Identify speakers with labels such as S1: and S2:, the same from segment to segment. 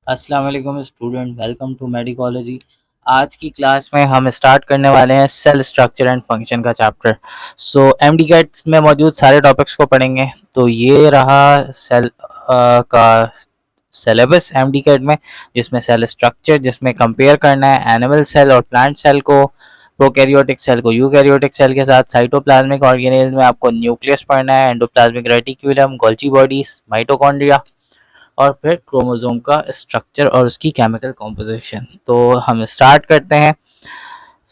S1: अस्सलाम वालेकुम student, welcome to मेडिकोलॉजी। आज की क्लास में हम स्टार्ट करने वाले हैं सेल स्ट्रक्चर एंड फंक्शन का चैप्टर। एमडी कैट में मौजूद सारे टॉपिक्स को पढ़ेंगे। तो ये रहा सेल का सिलेबस एमडी कैट में, जिसमें सेल स्ट्रक्चर, जिसमें कंपेयर करना है एनिमल सेल और प्लांट सेल को, प्रोकैरियोटिक सेल को यूकैरियोटिक सेल के साथ, साइटोप्लाज्मिक ऑर्गेनेल में आपको न्यूक्लियस पढ़ना है, endoplasmic reticulum, Golgi bodies, mitochondria और फिर क्रोमोसोम का स्ट्रक्चर और उसकी केमिकल कॉम्पोजिशन। तो हम स्टार्ट करते हैं।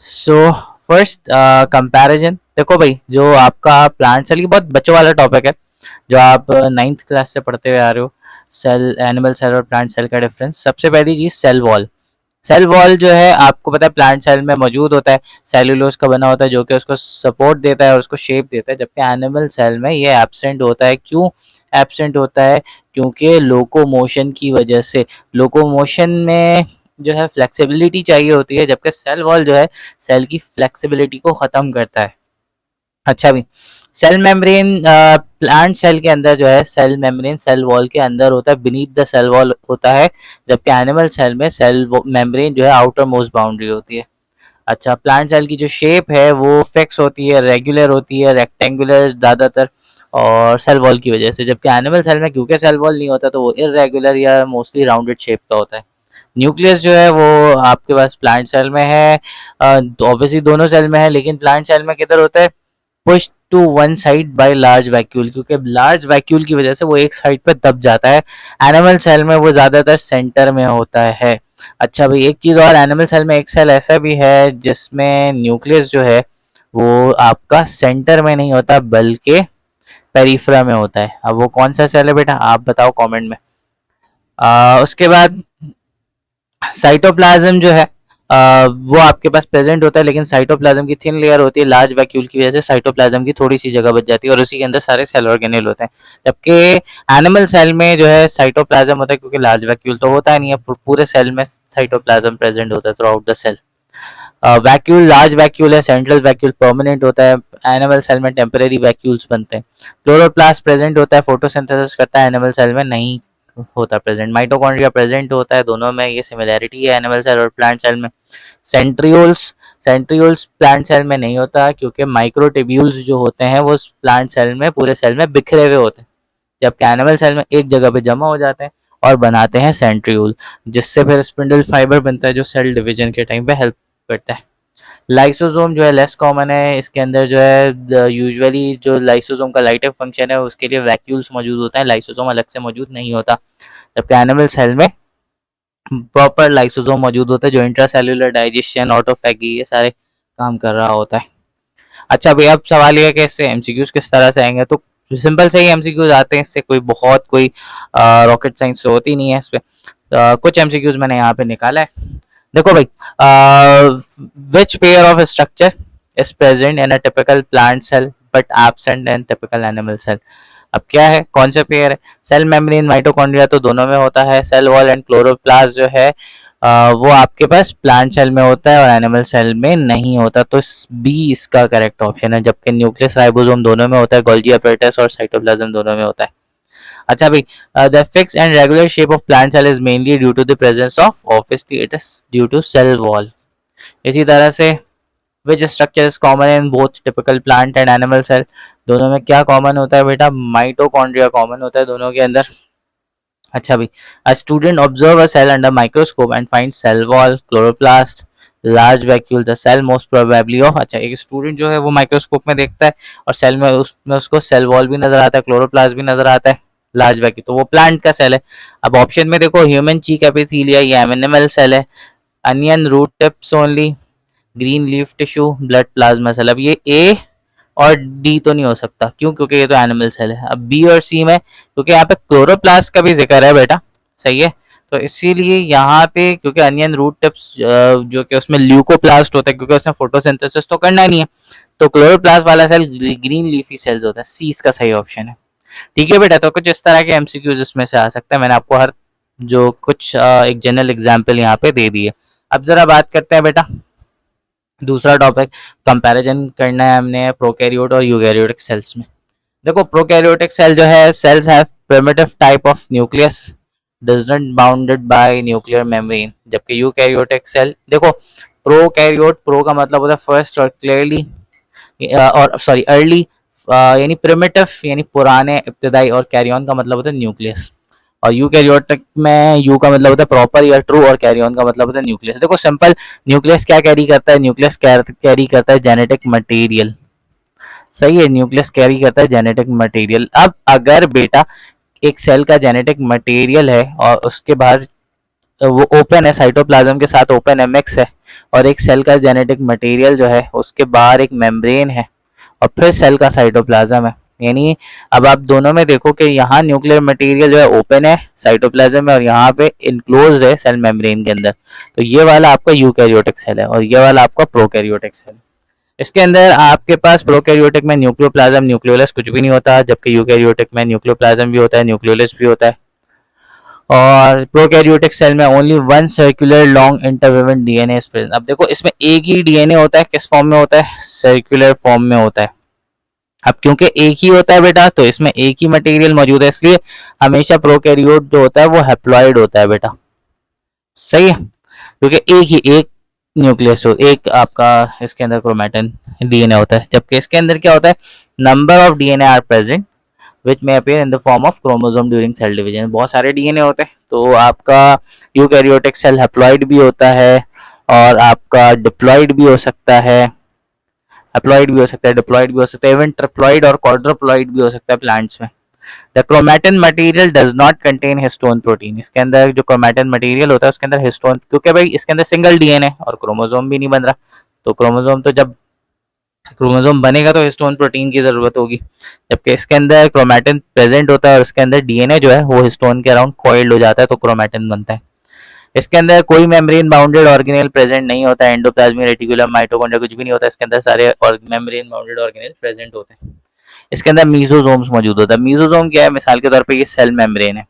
S1: So first comparison. देखो भाई, जो आपका प्लांट सेल की बहुत बच्चों वाला टॉपिक है, जो आप नाइन्थ क्लास से पढ़ते हुए आ रहे हो। सेल, एनिमल सेल और प्लांट सेल का डिफरेंस। सबसे पहली चीज सेल वॉल। सेल वॉल जो है आपको पता है प्लांट सेल में मौजूद होता है, सेल्यूलोज का बना होता है, जो कि उसको सपोर्ट देता है और उसको शेप देता है, जबकि एनिमल सेल में ये एब्सेंट होता है। क्यों एब्सेंट होता है? क्योंकि लोकोमोशन की वजह से। लोकोमोशन में जो है फ्लेक्सिबिलिटी चाहिए होती है, जबकि सेल वॉल जो है सेल की फ्लेक्सिबिलिटी को ख़त्म करता है। अच्छा भी, सेल मेम्ब्रेन प्लांट सेल के अंदर जो है सेल मेम्ब्रेन सेल वॉल के अंदर होता है, बीनीथ द सेल वॉल होता है, जबकि एनिमल सेल में सेल मेम्ब्रेन जो है आउटर मोस्ट बाउंड्री होती है। अच्छा, प्लांट सेल की जो शेप है वो फिक्स होती है, रेगुलर होती है, रेक्टेंगुलर ज़्यादातर, और सेल वॉल की वजह से। जबकि एनिमल सेल में क्योंकि सेल वॉल नहीं होता तो वो इरेगुलर या मोस्टली राउंडेड शेप का होता है। न्यूक्लियस जो है वो आपके पास प्लांट सेल में है, ऑब्वियसली दोनों सेल में है, लेकिन प्लांट सेल में किधर होता है? Push to one side by large vacuole, क्योंकि लार्ज वैक्यूल की वजह से वो एक साइड पे दब जाता है। एनिमल सेल में वो ज्यादातर सेंटर में होता है। अच्छा भाई, एक चीज और, एनिमल सेल में एक सेल ऐसा भी है जिसमें न्यूक्लियस जो है वो आपका सेंटर में नहीं होता बल्कि पेरिफेरा में होता है। अब वो कौन सा सेल है बेटा, आप बताओ कमेंट में। उसके बाद साइटोप्लाज्म जो है वो आपके पास प्रेजेंट होता है, लेकिन साइटोप्लाज्म की थिन लेयर होती है लार्ज वैक्यूल की वजह से। साइटोप्लाज्म की थोड़ी सी जगह बच जाती है और उसी के अंदर सारे सेल ऑर्गेनेल होते हैं। जबकि एनिमल सेल में जो है साइटोप्लाज्म होता है, क्योंकि लार्ज वैक्यूल तो होता नहीं है, पूरे सेल में साइटोप्लाज्म प्रेजेंट होता है throughout the cell. Vacuole large vacuole है, सेंट्रल वैक्यूल परमानेंट होता है। एनिमल सेल में टेम्परेरी वैक्यूल्स बनते हैं। क्लोरोप्लास्ट प्रेजेंट होता है, फोटोसिंथेसिस करता है, एनिमल सेल में नहीं होता प्रेजेंट। माइटोकॉन्ड्रिया प्रेजेंट होता है, दोनों में ये सिमिलैरिटी है एनिमल सेल और प्लांट सेल में। सेंट्रियोल्स, सेंट्रियोल्स प्लांट सेल में नहीं होता, क्योंकि माइक्रोट्यूब्यूल्स जो होते हैं वो प्लांट सेल में पूरे सेल में बिखरे हुए होते हैं, जबकि एनिमल सेल में एक जगह पे जमा हो जाते हैं और बनाते हैं सेंट्रियोल, जिससे फिर स्पिंडल फाइबर बनता है जो सेल डिवीजन के टाइम पे हेल्प करता है। लाइसोसोम जो है लेस कॉमन है, इसके अंदर जो है यूजुअली जो लाइसोसोम का लाइटिक फंक्शन है उसके लिए वैक्यूल्स मौजूद होता है, लाइसोसोम अलग से मौजूद नहीं होता। जबकि एनिमल सेल में प्रॉपर लाइसोसोम मौजूद होता है, जो इंट्रासेल्युलर डाइजेशन, ऑटोफैगी, ये सारे काम कर रहा होता है। अच्छा भाई, अब सवाल ये है कि इससे एमसीक्यूज किस तरह से आएंगे। तो सिंपल से ही एमसीक्यूज आते हैं, इससे कोई रॉकेट साइंस तो होती नहीं है इस पे। कुछ एमसीक्यूज मैंने यहाँ पे निकाला है। देखो भाई, which pair of structure is present in a typical plant cell but absent in typical animal cell. अब क्या है, कौन सा पेयर है? सेल मेम्ब्रेन माइटोकॉन्ड्रिया तो दोनों में होता है। सेल वॉल एंड क्लोरोप्लास्ट जो है वो आपके पास प्लांट सेल में होता है और एनिमल सेल में नहीं होता। तो बी इसका करेक्ट ऑप्शन है। जबकि न्यूक्लियस राइबोसोम दोनों में होता है, गोल्जी apparatus और साइटोप्लाज्म दोनों में होता है। अच्छा भाई, the fix and regular shape of plant cell is mainly due to the presence of, obviously it is due to cell wall. इसी तरह से which structure is common in both typical plant and animal cell. दोनों में क्या common होता है बेटा? Mitochondria common होता है दोनों के अंदर। अच्छा भाई, a student observe a cell under microscope and find cell wall, chloroplast, large vacuole, the cell most probably of. अच्छा, एक स्टूडेंट जो है वो माइक्रोस्कोप में देखता है और सेल में उसमें उसको सेल वॉल भी नजर आता है, क्लोरोप्लास्ट भी नजर आता है, लार्ज वैक्यूल, तो वो प्लांट का सेल है। अब ऑप्शन में देखो, ह्यूमन चीक एपिथेलिया, ये एनिमल सेल है। Onion root tips only, green leaf tissue, blood plasma cell. अब ये ए और डी तो नहीं हो सकता, क्यों? क्योंकि ये तो एनिमल सेल है। अब बी और सी में, क्योंकि यहाँ पे क्लोरोप्लास्ट का भी जिक्र है बेटा, सही है, तो इसीलिए यहाँ पे, क्योंकि अनियन रूट टिप्स जो कि उसमें ल्यूकोप्लास्ट होता है, क्योंकि उसमें फोटोसिंथेसिस तो करना नहीं है, तो क्लोरोप्लास्ट वाला सेल ग्रीन लीफी सेल्स होता है। सी इसका सही ऑप्शन है। ठीक है बेटा, तो कुछ इस तरह के एमसीक्यूज इसमें से आ सकते हैं। मैंने आपको हर जो कुछ एक जनरल एग्जाम्पल यहाँ पे दे दिए। अब जरा बात करते हैं बेटा दूसरा टॉपिक, कंपैरिजन करना है हमने प्रोकैरियोट और यूकैरियोटिक सेल्स में। देखो, प्रोकैरियोटिक सेल जो है, cells have primitive type of nucleus, does not bounded by nuclear membrane, जबकि यूकैरियोटिक सेल देखो, प्रोकैरियोट, प्रो का मतलब होता है फर्स्ट और क्लियरली और सॉरी अर्ली, यानी प्रिमिटिव यानी पुराने इब्तदाई, और कैरियन का मतलब होता है न्यूक्लियस। और यूकैरियोटिक में यू का मतलब होता है प्रॉपर या ट्रू, और कैरियन का मतलब होता है न्यूक्लियस। देखो सिंपल, न्यूक्लियस क्या कैरी करता है, न्यूक्लियस कैरी करता है जेनेटिक मटेरियल। सही है, न्यूक्लियस कैरी करता है जेनेटिक मटेरियल। अब अगर बेटा एक सेल का जेनेटिक मटेरियल है और उसके बाहर वो ओपन है, साइटोप्लाज्म के साथ ओपन एमएक्स है, और एक सेल का जेनेटिक मटेरियल जो है उसके बाहर एक मेम्ब्रेन है, और फिर सेल का साइटोप्लाज्म है, यानी अब आप दोनों में देखो कि यहाँ न्यूक्लियर मटेरियल जो है ओपन है साइटोप्लाज्म में, और यहाँ पे इनक्लोज है सेल मेम्ब्रेन के अंदर। तो ये वाला आपका यूकैरियोटिक सेल है और ये वाला आपका प्रोकैरियोटिक सेल है। इसके अंदर आपके पास प्रोकैरियोटिक में न्यूक्लियोप्लाज्म न्यूक्लियोलस कुछ भी नहीं होता, जबकि यूकैरियोटिक में न्यूक्लियोप्लाज्म भी होता है, न्यूक्लियोलस भी होता है। और प्रोकैरियोटिक सेल में only one circular long interwoven DNA is present. अब देखो इसमें एक ही डीएनए होता है, किस फॉर्म में होता है, सर्कुलर फॉर्म में होता है। अब क्योंकि एक ही होता है बेटा, तो इसमें एक ही मटेरियल मौजूद है, इसलिए हमेशा प्रोकैरियोट जो होता है वो हैप्लॉइड होता है बेटा। सही है, क्योंकि एक न्यूक्लियस हो, एक आपका इसके अंदर क्रोमैटिन डीएनए होता है, जबकि इसके अंदर क्या होता है, number of DNA are present which में appear in the form of chromosome during cell division. बहुत सारे डीएनए होते हैं, तो आपका यूकैरियोटिक सेल हैप्लॉइड भी होता है, और आपका डिप्लॉइड भी हो सकता है, हैप्लॉइड भी हो सकता है, डिप्लॉइड भी हो सकता है, इवन ट्रिप्लॉइड और क्वाड्रुप्लॉइड भी हो सकता है प्लांट्स में। The chromatin material does not contain histone protein. इसके अंदर जो क्रोमैटिन मटेरियल होता है उसके अंदर हिस्टोन, क्योंकि भाई इसके अंदर सिंगल डीएनए और क्रोमोसोम भी नहीं बन रहा, तो क्रोमोसोम तो जब क्रोमोसोम बनेगा तो हिस्टोन प्रोटीन की जरूरत होगी, जबकि इसके अंदर क्रोमैटिन प्रेजेंट होता है और इसके अंदर डीएनए जो है वो हिस्टोन के अराउंड कॉइल्ड हो जाता है, तो क्रोमैटिन बनता है। इसके अंदर कोई मेम्ब्रेन बाउंडेड ऑर्गेनेल प्रेजेंट नहीं होता है, एंडोप्लाज्मिक रेटिकुलम माइटोकॉन्ड्रिया कुछ भी नहीं होता, इसके अंदर सारे और मेम्ब्रेन बाउंडेड ऑर्गेनेल प्रेजेंट होते हैं। इसके अंदर मीजोसोम्स मौजूद होता है। मीजोसोम क्या है, मिसाल के तौर पे ये सेल मेम्ब्रेन है।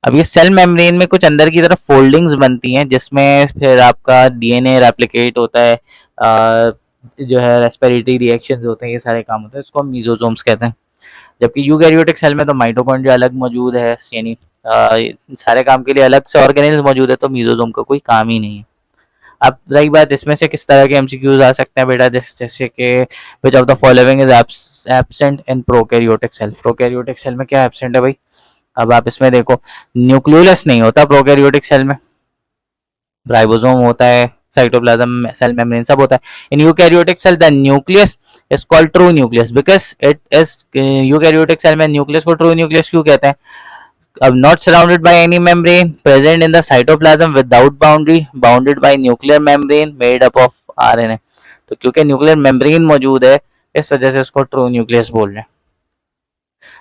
S1: अब ये सेल मेम्ब्रेन में कुछ अंदर की तरफ फोल्डिंग्स बनती हैं, जिसमें फिर आपका डीएनए रेप्लिकेट होता है, जो है रेस्पिरेटरी रिएक्शंस होते हैं, ये सारे काम होते हैं, इसको हम मीजोसोम्स कहते हैं। जबकि यूकैरियोटिक सेल में तो माइटोकॉन्ड्रिया अलग मौजूद है, यानी सारे काम के लिए अलग से ऑर्गेनेल्स मौजूद है, तो मीजोसोम का कोई काम ही नहीं है। अब रही बात इसमें से किस तरह के एमसीक्यूज आ सकते हैं बेटा, जैसे कि which of the following is absent in prokaryotic cell. Prokaryotic cell में क्या एब्सेंट है भाई, अब आप इसमें देखो, न्यूक्लियोलस नहीं होता प्रोकैरियोटिक सेल में, राइबोसोम होता है, साइटोप्लाज्म, सेल मेम्ब्रेन सब होता है। In eukaryotic cell the nucleus is called true nucleus because it is, eukaryotic cell में न्यूक्लियस को ट्रू न्यूक्लियस क्यों कहते हैं, अब not surrounded by any membrane, present in the cytoplasm without boundary, bounded by nuclear membrane made up of RNA। तो क्योंकि nuclear membrane मौजूद है, इस वजह से उसको ट्रू न्यूक्लियस बोल रहे हैं।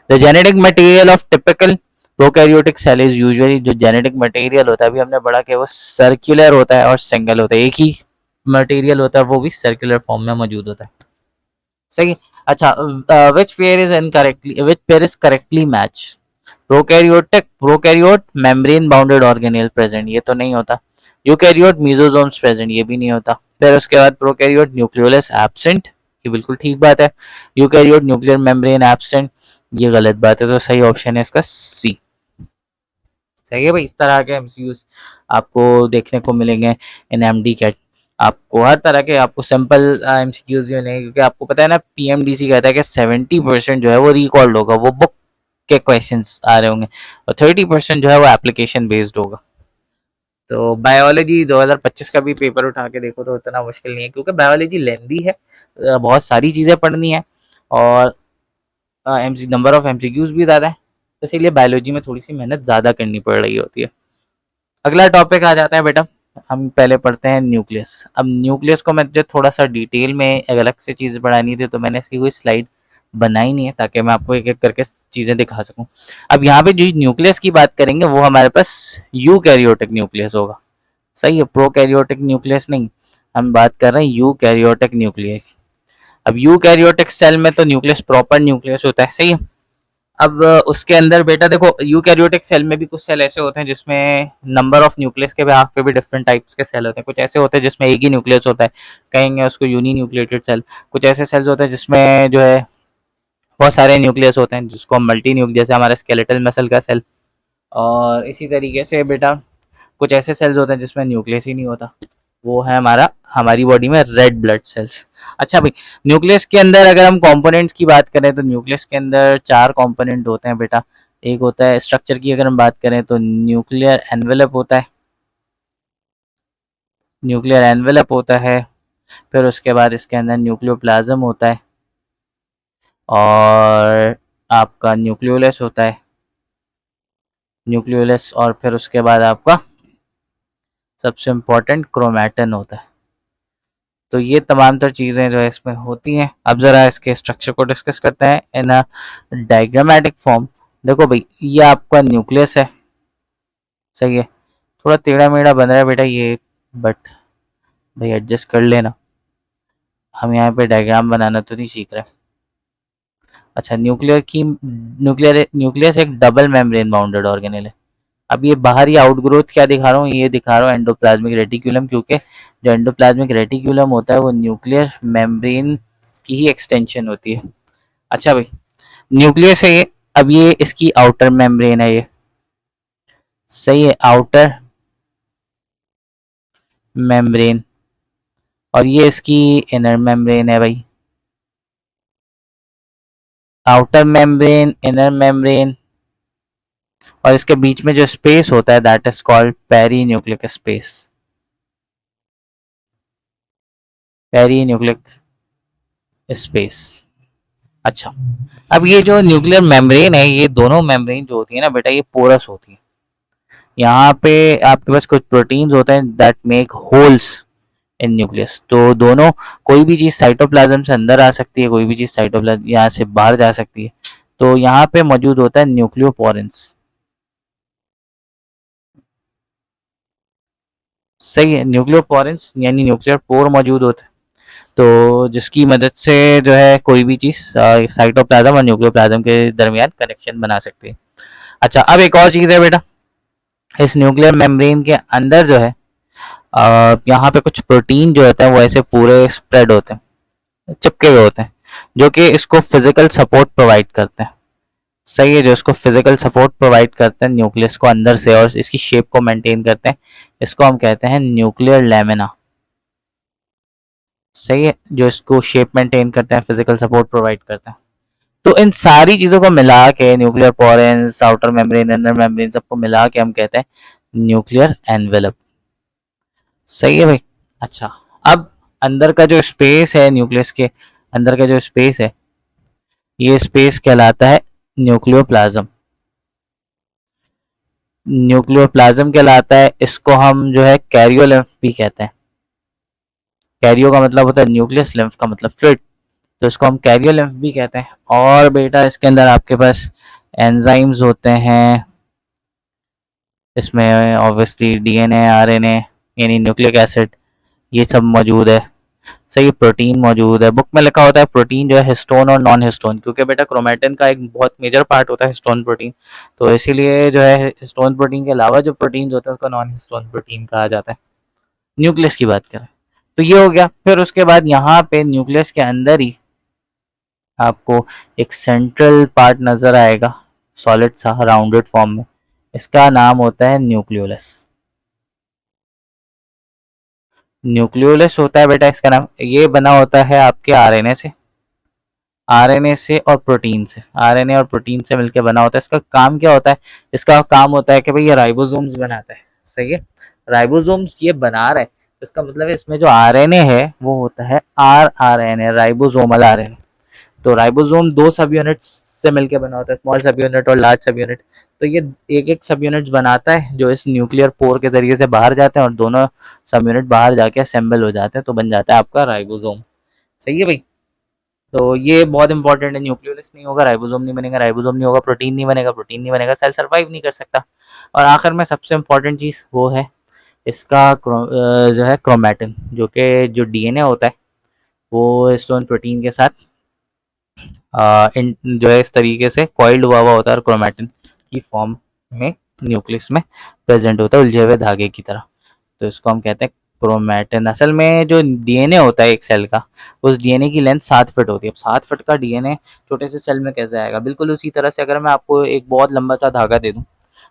S1: The genetic material of typical prokaryotic cell is usually, जो जेनेटिक मटेरियल होता है अभी हमने पढ़ा कि वो सर्कुलर होता है और सिंगल होता है, एक ही मटेरियल होता है, वो भी सर्कुलर फॉर्म में मौजूद होता है। सही। अच्छा, which pair is incorrectly, which pair is correctly match, prokaryote membrane bounded organelle present, ये तो नहीं होता। यूकैरियोट मीजोसोम्स प्रेजेंट, ये भी नहीं होता। फिर उसके बाद प्रोकैरियोट न्यूक्लियोलस एब्सेंट, ये बिल्कुल ठीक बात है। यूकैरियोट न्यूक्लियर मेम्ब्रेन एब्सेंट, ये गलत बात है, तो सही ऑप्शन है इसका सी। सही है भाई, इस तरह के एमसीक्यूज आपको देखने को मिलेंगे इन एमडी कैट। आपको हर तरह के आपको सिंपल एमसीक्यूज भी मिलेंगे, क्योंकि आपको पता है ना पीएमडीसी कहता है कि 70% जो है वो रिकॉल्ड होगा, वो बुक के क्वेश्चंस आ रहे होंगे, और 30% जो है वो एप्लीकेशन बेस्ड होगा। तो बायोलॉजी 2025 का भी पेपर उठा के देखो तो इतना मुश्किल नहीं है, क्योंकि बायोलॉजी लेंदी है, बहुत सारी चीज़ें पढ़नी है, और नंबर ऑफ एमसीक्यूज भी ज़्यादा है, तो इसीलिए बायोलॉजी में थोड़ी सी मेहनत ज़्यादा करनी पड़ रही होती है। अगला टॉपिक आ जाता है बेटा, हम पहले पढ़ते हैं न्यूक्लियस। अब न्यूक्लियस को मुझे थोड़ा सा डिटेल में अलग से चीज़ पढ़ानी थी, तो मैंने इसकी कोई स्लाइड बनाई नहीं है, ताकि मैं आपको एक एक करके चीज़ें दिखा सकूं। अब यहाँ पे जो न्यूक्लियस की बात करेंगे वो हमारे पास यूकैरियोटिक न्यूक्लियस होगा। सही है, प्रोकैरियोटिक न्यूक्लियस नहीं, हम बात कर रहे हैं यूकैरियोटिक न्यूक्लियस। अब यूकैरियोटिक सेल में तो न्यूक्लियस प्रॉपर न्यूक्लियस होता है, सही है। अब उसके अंदर बेटा देखो, यूकैरियोटिक सेल में भी कुछ सेल ऐसे होते हैं जिसमें नंबर ऑफ न्यूक्लियस के बिहाफ पे भी डिफरेंट टाइप्स के सेल होते हैं। कुछ ऐसे होते हैं जिसमें एक ही न्यूक्लियस होता है, कहेंगे उसको यूनी न्यूक्लिएटेड सेल। कुछ ऐसे सेल्स होते हैं जिसमें जो है बहुत सारे न्यूक्लियस होते हैं, जिसको हम मल्टी न्यूक्लियस, जैसे हमारा स्केलेटल मसल का सेल, और इसी तरीके से बेटा कुछ ऐसे सेल्स होते हैं जिसमें न्यूक्लियस ही नहीं होता, वो है हमारी बॉडी में रेड ब्लड सेल्स। अच्छा भाई, न्यूक्लियस के अंदर अगर हम कंपोनेंट्स की बात करें तो न्यूक्लियस के अंदर 4 कंपोनेंट होते हैं बेटा। एक होता है स्ट्रक्चर की, अगर हम बात करें तो न्यूक्लियर एनवेलप होता है, न्यूक्लियर एनवेलप होता है। फिर उसके बाद इसके अंदर न्यूक्लियोप्लाज्म होता है, और आपका न्यूक्लियोलस होता है, न्यूक्लियोलस। और फिर उसके बाद आपका सबसे इम्पोर्टेंट क्रोमैटिन होता है। तो ये तमाम तर चीज़ें जो है इसमें होती हैं। अब ज़रा इसके स्ट्रक्चर को डिस्कस करते हैं इन अ डायग्रामेटिक फॉर्म। देखो भाई, ये आपका न्यूक्लियस है, सही है। थोड़ा टेढ़ा मेढ़ा बन रहा है बेटा ये, बट भाई एडजस्ट कर लेना, हम यहाँ पे डायग्राम बनाना तो नहीं सीख रहे। अच्छा, न्यूक्लियस एक डबल मेम्ब्रेन बाउंडेड ऑर्गेनेल है। अब ये बाहरी आउटग्रोथ क्या दिखा रहा हूँ, ये दिखा रहा हूँ एंडोप्लाज्मिक रेटिक्यूलम, क्योंकि जो एंडोप्लाज्मिक रेटिक्यूलम होता है वो न्यूक्लियर मेम्ब्रेन की ही एक्सटेंशन होती है। अच्छा भाई, न्यूक्लियस है ये, अब ये इसकी आउटर मेम्ब्रेन है, ये सही है, आउटर मेम्ब्रेन। और ये इसकी इनर मेम्ब्रेन है भाई, आउटर मेम्ब्रेन, इनर मेम्ब्रेन। और इसके बीच में जो स्पेस होता है that is called perinuclear space, perinuclear space. अच्छा, अब ये जो न्यूक्लियर मेम्ब्रेन है, ये दोनों मेम्ब्रेन जो होती है ना बेटा, ये पोरस होती है। यहाँ पे आपके पास कुछ प्रोटीन्स होते हैं that make holes in nucleus. तो दोनों, कोई भी चीज़ साइटोप्लाज्म से अंदर आ सकती है, कोई भी चीज़ साइटोप्लाज्म यहाँ से बाहर जा सकती है। तो यहाँ पे मौजूद होता है न्यूक्लियोपोरेंस, सही है, न्यूक्लियोपोरेंस यानी न्यूक्लियर पोर मौजूद होता है। तो जिसकी मदद से जो है कोई भी चीज़ साइटोप्लाज्म और न्यूक्लियोप्लाज्म के दरमियान कनेक्शन बना सकती है। अच्छा, अब एक और चीज़ है बेटा, इस न्यूक्लियर मेम्ब्रेन के अंदर जो है यहाँ पे कुछ प्रोटीन जो होते हैं वो ऐसे पूरे स्प्रेड होते हैं, चिपके हुए होते हैं, जो कि इसको फिजिकल सपोर्ट प्रोवाइड करते हैं। सही है, जो इसको फिजिकल सपोर्ट प्रोवाइड करते हैं न्यूक्लियस को अंदर से, और इसकी शेप को मेंटेन करते हैं। इसको हम कहते हैं न्यूक्लियर लैमिना। सही है, जो इसको शेप मेंटेन करते हैं, फिजिकल सपोर्ट प्रोवाइड करते हैं। तो इन सारी चीज़ों को मिला के, nuclear pores, outer membrane, inner membrane, सबको मिला के हम कहते हैं न्यूक्लियर एनवेलप। सही है भाई। अच्छा, अब अंदर का जो स्पेस है, न्यूक्लियस के अंदर का जो स्पेस है, ये स्पेस कहलाता है न्यूक्लियोप्लाज्म। न्यूक्लियोप्लाज्म कहलाता है, इसको हम जो है कैरियोलिम्फ भी कहते हैं। कैरियो का मतलब होता है न्यूक्लियस, लिम्फ का मतलब फ्लूइड, तो इसको हम कैरियोलिम्फ भी कहते हैं। और बेटा इसके अंदर आपके पास एंजाइम्स होते हैं, इसमें ऑब्वियसली डीएनए, आरएनए यानी न्यूक्लिक एसिड, ये सब मौजूद है। सही, प्रोटीन मौजूद है। बुक में लिखा होता है प्रोटीन जो है हिस्टोन और नॉन हिस्टोन, क्योंकि बेटा क्रोमेटिन का एक बहुत मेजर पार्ट होता है हिस्टोन प्रोटीन, तो इसीलिए जो है हिस्टोन प्रोटीन के अलावा जो प्रोटीन होते हैं उसको नॉन हिस्टोन प्रोटीन कहा जाता है। न्यूक्लियस की बात करें तो ये हो गया। फिर उसके बाद यहाँ पे न्यूक्लियस के अंदर ही आपको एक सेंट्रल पार्ट नजर आएगा, सॉलिड सा राउंडेड फॉर्म में, इसका नाम होता है न्यूक्लियोलस। न्यूक्लियोलस होता है बेटा इसका नाम, ये बना होता है आपके आरएनए से, आरएनए से और प्रोटीन से, आरएनए और प्रोटीन से मिलकर बना होता है। इसका काम क्या होता है, इसका काम होता है कि भाई ये राइबोसोम्स बनाता है। सही है, राइबोसोम्स ये बना रहा है, इसका मतलब है इसमें जो आरएनए है वो होता है आरआरएनए, राइबोसोमल आरएनए। तो राइबोसोम 2 सब यूनिट्स से मिलकर बना होता है, स्मॉल सब यूनिट और लार्ज सब यूनिट। तो ये एक एक सब यूनिट्स बनाता है जो इस न्यूक्लियर पोर के जरिए से बाहर जाते हैं, और दोनों सब यूनिट बाहर जाके असेंबल हो जाते हैं, तो बन जाता है आपका राइबोसोम। सही है भाई। तो ये बहुत इंपॉर्टेंट है, न्यूक्लियोलस नहीं होगा राइबोसोम नहीं बनेगा, राइबोसोम नहीं होगा प्रोटीन नहीं बनेगा, प्रोटीन नहीं बनेगा सेल सर्वाइव नहीं कर सकता। और आखिर में सबसे इंपॉर्टेंट चीज़ वो है इसका जो है क्रोमैटिन, जो कि जो डीएनए होता है वो हिस्टोन प्रोटीन के साथ जो है इस तरीके से कॉइल्ड हुआ होता है, और क्रोमैटिन की फॉर्म में न्यूक्लियस में प्रेजेंट होता है उलझे हुए धागे की तरह। तो इसको हम कहते हैं क्रोमैटिन। असल में जो डीएनए होता है एक सेल का, उस डीएनए की लेंथ 7 फीट होती है। अब 7 फीट का डीएनए छोटे से सेल में कैसे आएगा, बिल्कुल उसी तरह से अगर मैं आपको एक बहुत लंबा सा धागा दे दूं,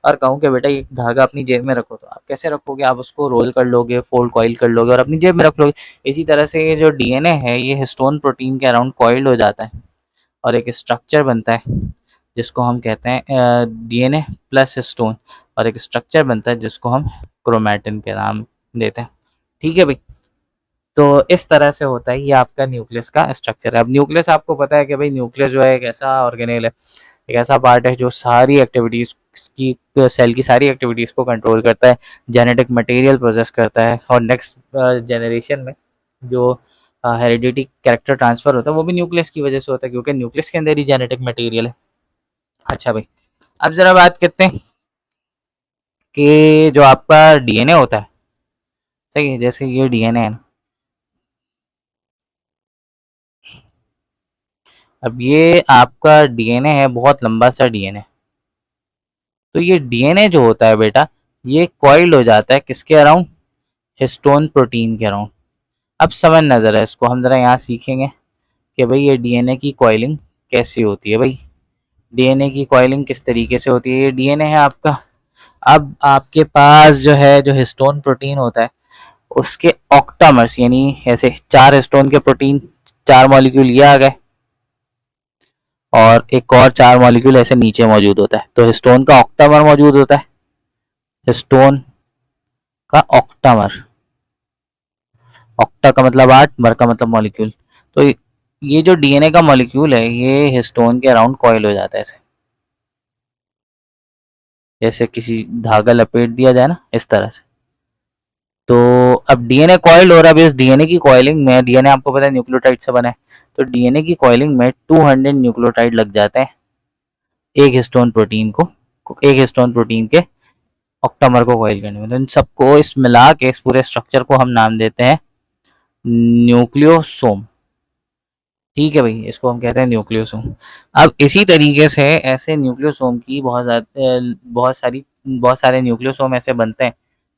S1: और कहूँ कि बेटा ये धागा अपनी जेब में रखो, तो आप कैसे रखोगे? आप उसको रोल कर लोगे, फोल्ड कॉइल कर लोगे और अपनी जेब में रख लोगे। इसी तरह से ये जो डीएनए है ये हिस्टोन प्रोटीन के अराउंड कॉइल्ड हो जाता है और एक स्ट्रक्चर बनता है जिसको हम कहते हैं डीएनए प्लस हिस्टोन, और एक स्ट्रक्चर बनता है जिसको हम क्रोमैटिन के नाम देते हैं। ठीक है भाई, तो इस तरह से होता है ये आपका न्यूक्लियस का स्ट्रक्चर है। अब न्यूक्लियस आपको पता है कि भाई न्यूक्लियस जो है एक ऐसा ऑर्गेनेल है, एक ऐसा पार्ट है जो सारी एक्टिविटीज़ की, सेल की सारी एक्टिविटीज़ को कंट्रोल करता है, जेनेटिक मटेरियल प्रोसेस करता है और नेक्स्ट जनरेशन में जो हेरिडिटी कैरेक्टर ट्रांसफ़र होता है वो भी न्यूक्लियस की वजह से होता है, क्योंकि न्यूक्लियस के अंदर ही जेनेटिक मटेरियल है। अच्छा भाई, अब ज़रा बात करते हैं कि जो आपका डीएनए होता है, सही है, जैसे ये डीएनए है ना, अब ये आपका डीएनए है, बहुत लंबा सा डीएनए। तो ये डीएनए जो होता है बेटा, ये कॉइल्ड हो जाता है किसके अराउंड? हिस्टोन प्रोटीन के अराउंड। अब समझना ज़रा इसको, हम ज़रा यहाँ सीखेंगे कि भाई ये डीएनए की कॉइलिंग कैसी होती है। भाई डीएनए की कॉइलिंग किस तरीके से होती है? ये डीएनए है आपका। अब आपके पास जो है, जो हिस्टोन प्रोटीन होता है उसके ऑक्टामर्स, यानी ऐसे 4 हिस्टोन के प्रोटीन, 4 मॉलिक्यूल ये आ गए और एक और 4 मॉलिक्यूल ऐसे नीचे मौजूद होता है। तो हिस्टोन का ऑक्टामर मौजूद होता है, हिस्टोन का ऑक्टामर, ऑक्टा का मतलब 8, मर का मतलब मॉलिक्यूल। तो ये जो डीएनए का मॉलिक्यूल है ये हिस्टोन के अराउंड कॉइल हो जाता है, ऐसे जैसे किसी धागा लपेट दिया जाए ना, इस तरह से। तो अब डीएनए कॉइल हो रहा है। अब इस डीएनए की कॉइलिंग में, डीएनए आपको पता है न्यूक्लियोटाइड से बना है, तो डीएनए की कॉइलिंग में 200 न्यूक्लियोटाइड लग जाते हैं एक हिस्टोन प्रोटीन को, एक हिस्टोन प्रोटीन के ऑक्टामर को कॉइल करने में। तो इन सबको इस मिला के इस पूरे स्ट्रक्चर को हम नाम देते हैं न्यूक्लियोसोम। ठीक है भाई, इसको हम कहते हैं न्यूक्लियोसोम। अब इसी तरीके से ऐसे न्यूक्लियोसोम की बहुत सारे न्यूक्लियोसोम ऐसे बनते हैं,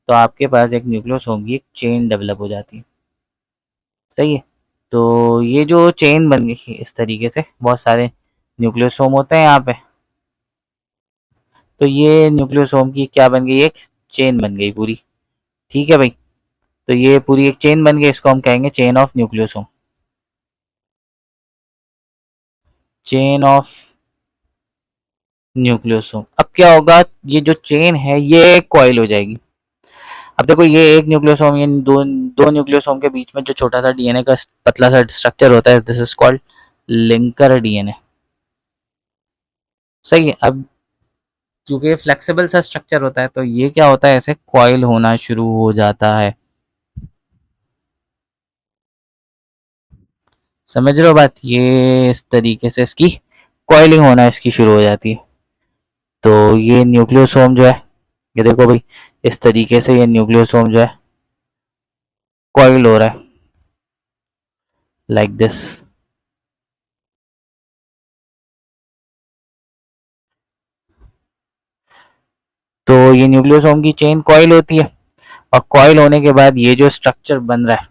S1: तो आपके पास एक न्यूक्लियोसोम की एक चेन डेवलप हो जाती है। सही है, तो ये जो चेन बन गई इस तरीके से, बहुत सारे न्यूक्लियोसोम होते हैं यहाँ पे, तो ये न्यूक्लियोसोम की क्या बन गई? एक चेन बन गई पूरी। ठीक है भाई, तो ये पूरी एक चेन बन गई, इसको हम कहेंगे chain of nucleosome, chain of nucleosome. अब क्या होगा, ये जो चेन है ये कॉइल हो जाएगी। अब देखो ये एक न्यूक्लियोसोम, ये दो न्यूक्लियोसोम के बीच में जो छोटा सा डीएनए का पतला सा स्ट्रक्चर होता है, this is called linker DNA. सही है, अब क्योंकि ये फ्लेक्सिबल सा स्ट्रक्चर होता है तो ये क्या होता है, ऐसे कॉइल होना शुरू हो जाता है। समझ रहे हो बात? ये इस तरीके से इसकी कॉइलिंग होना इसकी शुरू हो जाती है। तो ये न्यूक्लियोसोम जो है, ये देखो भाई, इस तरीके से ये न्यूक्लियोसोम जो है कॉइल हो रहा है लाइक दिस। तो ये न्यूक्लियोसोम की चेन कॉइल होती है, और कॉइल होने के बाद ये जो स्ट्रक्चर बन रहा है,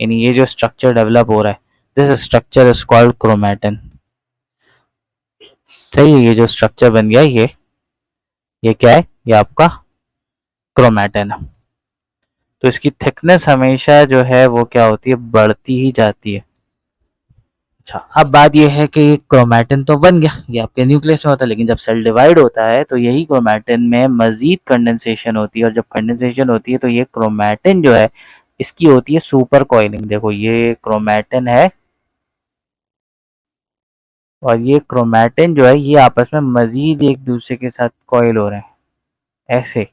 S1: यानी ये जो स्ट्रक्चर डेवलप हो रहा है, this structure is called chromatin. सही है, ये जो स्ट्रक्चर बन गया ये क्या है? ये आपका क्रोमैटिन है। तो इसकी थिकनेस हमेशा जो है वो क्या होती है? बढ़ती ही जाती है। अच्छा, अब बात ये है कि क्रोमैटिन तो बन गया, ये आपके न्यूक्लियस में होता है, लेकिन जब सेल डिवाइड होता है तो यही क्रोमैटिन में मजीद कंडेंसेशन होती है, और जब कंडेंसेशन होती है तो ये क्रोमैटिन जो है इसकी होती है सुपर कॉइलिंग। देखो ये क्रोमैटिन है और ये क्रोमैटिन जो है ये आपस में मजीद एक दूसरे के साथ कॉइल हो रहे हैं, ऐसे।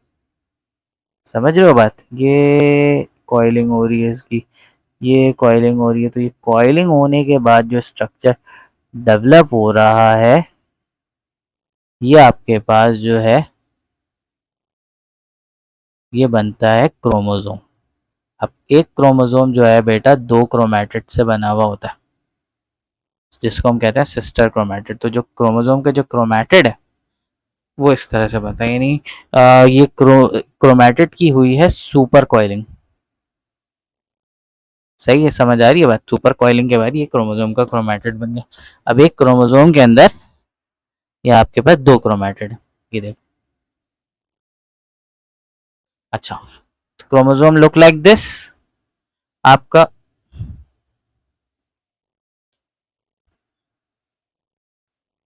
S1: समझ रहे हो बात? ये कॉइलिंग हो रही है इसकी, ये कॉइलिंग हो रही है, तो ये कॉइलिंग होने के बाद जो स्ट्रक्चर डेवलप हो रहा है ये आपके पास जो है ये बनता है क्रोमोसोम। अब एक क्रोमोसोम जो है बेटा 2 क्रोमैटिड से बना हुआ होता है, जिसको हम कहते हैं सिस्टर क्रोमैटिड। तो जो क्रोमोसोम के जो क्रोमैटिड है वो इस तरह से बनता है, यानी ये क्रोमैटिड की हुई है सुपर कॉइलिंग। सही है, समझ आ रही है बात? सुपर कॉइलिंग के बाद ये क्रोमोसोम का क्रोमैटिड बन गया। अब एक क्रोमोसोम के अंदर ये आपके पास 2 क्रोमैटिड है, ये देखो अच्छा, क्रोमोसोम लुक लाइक दिस आपका।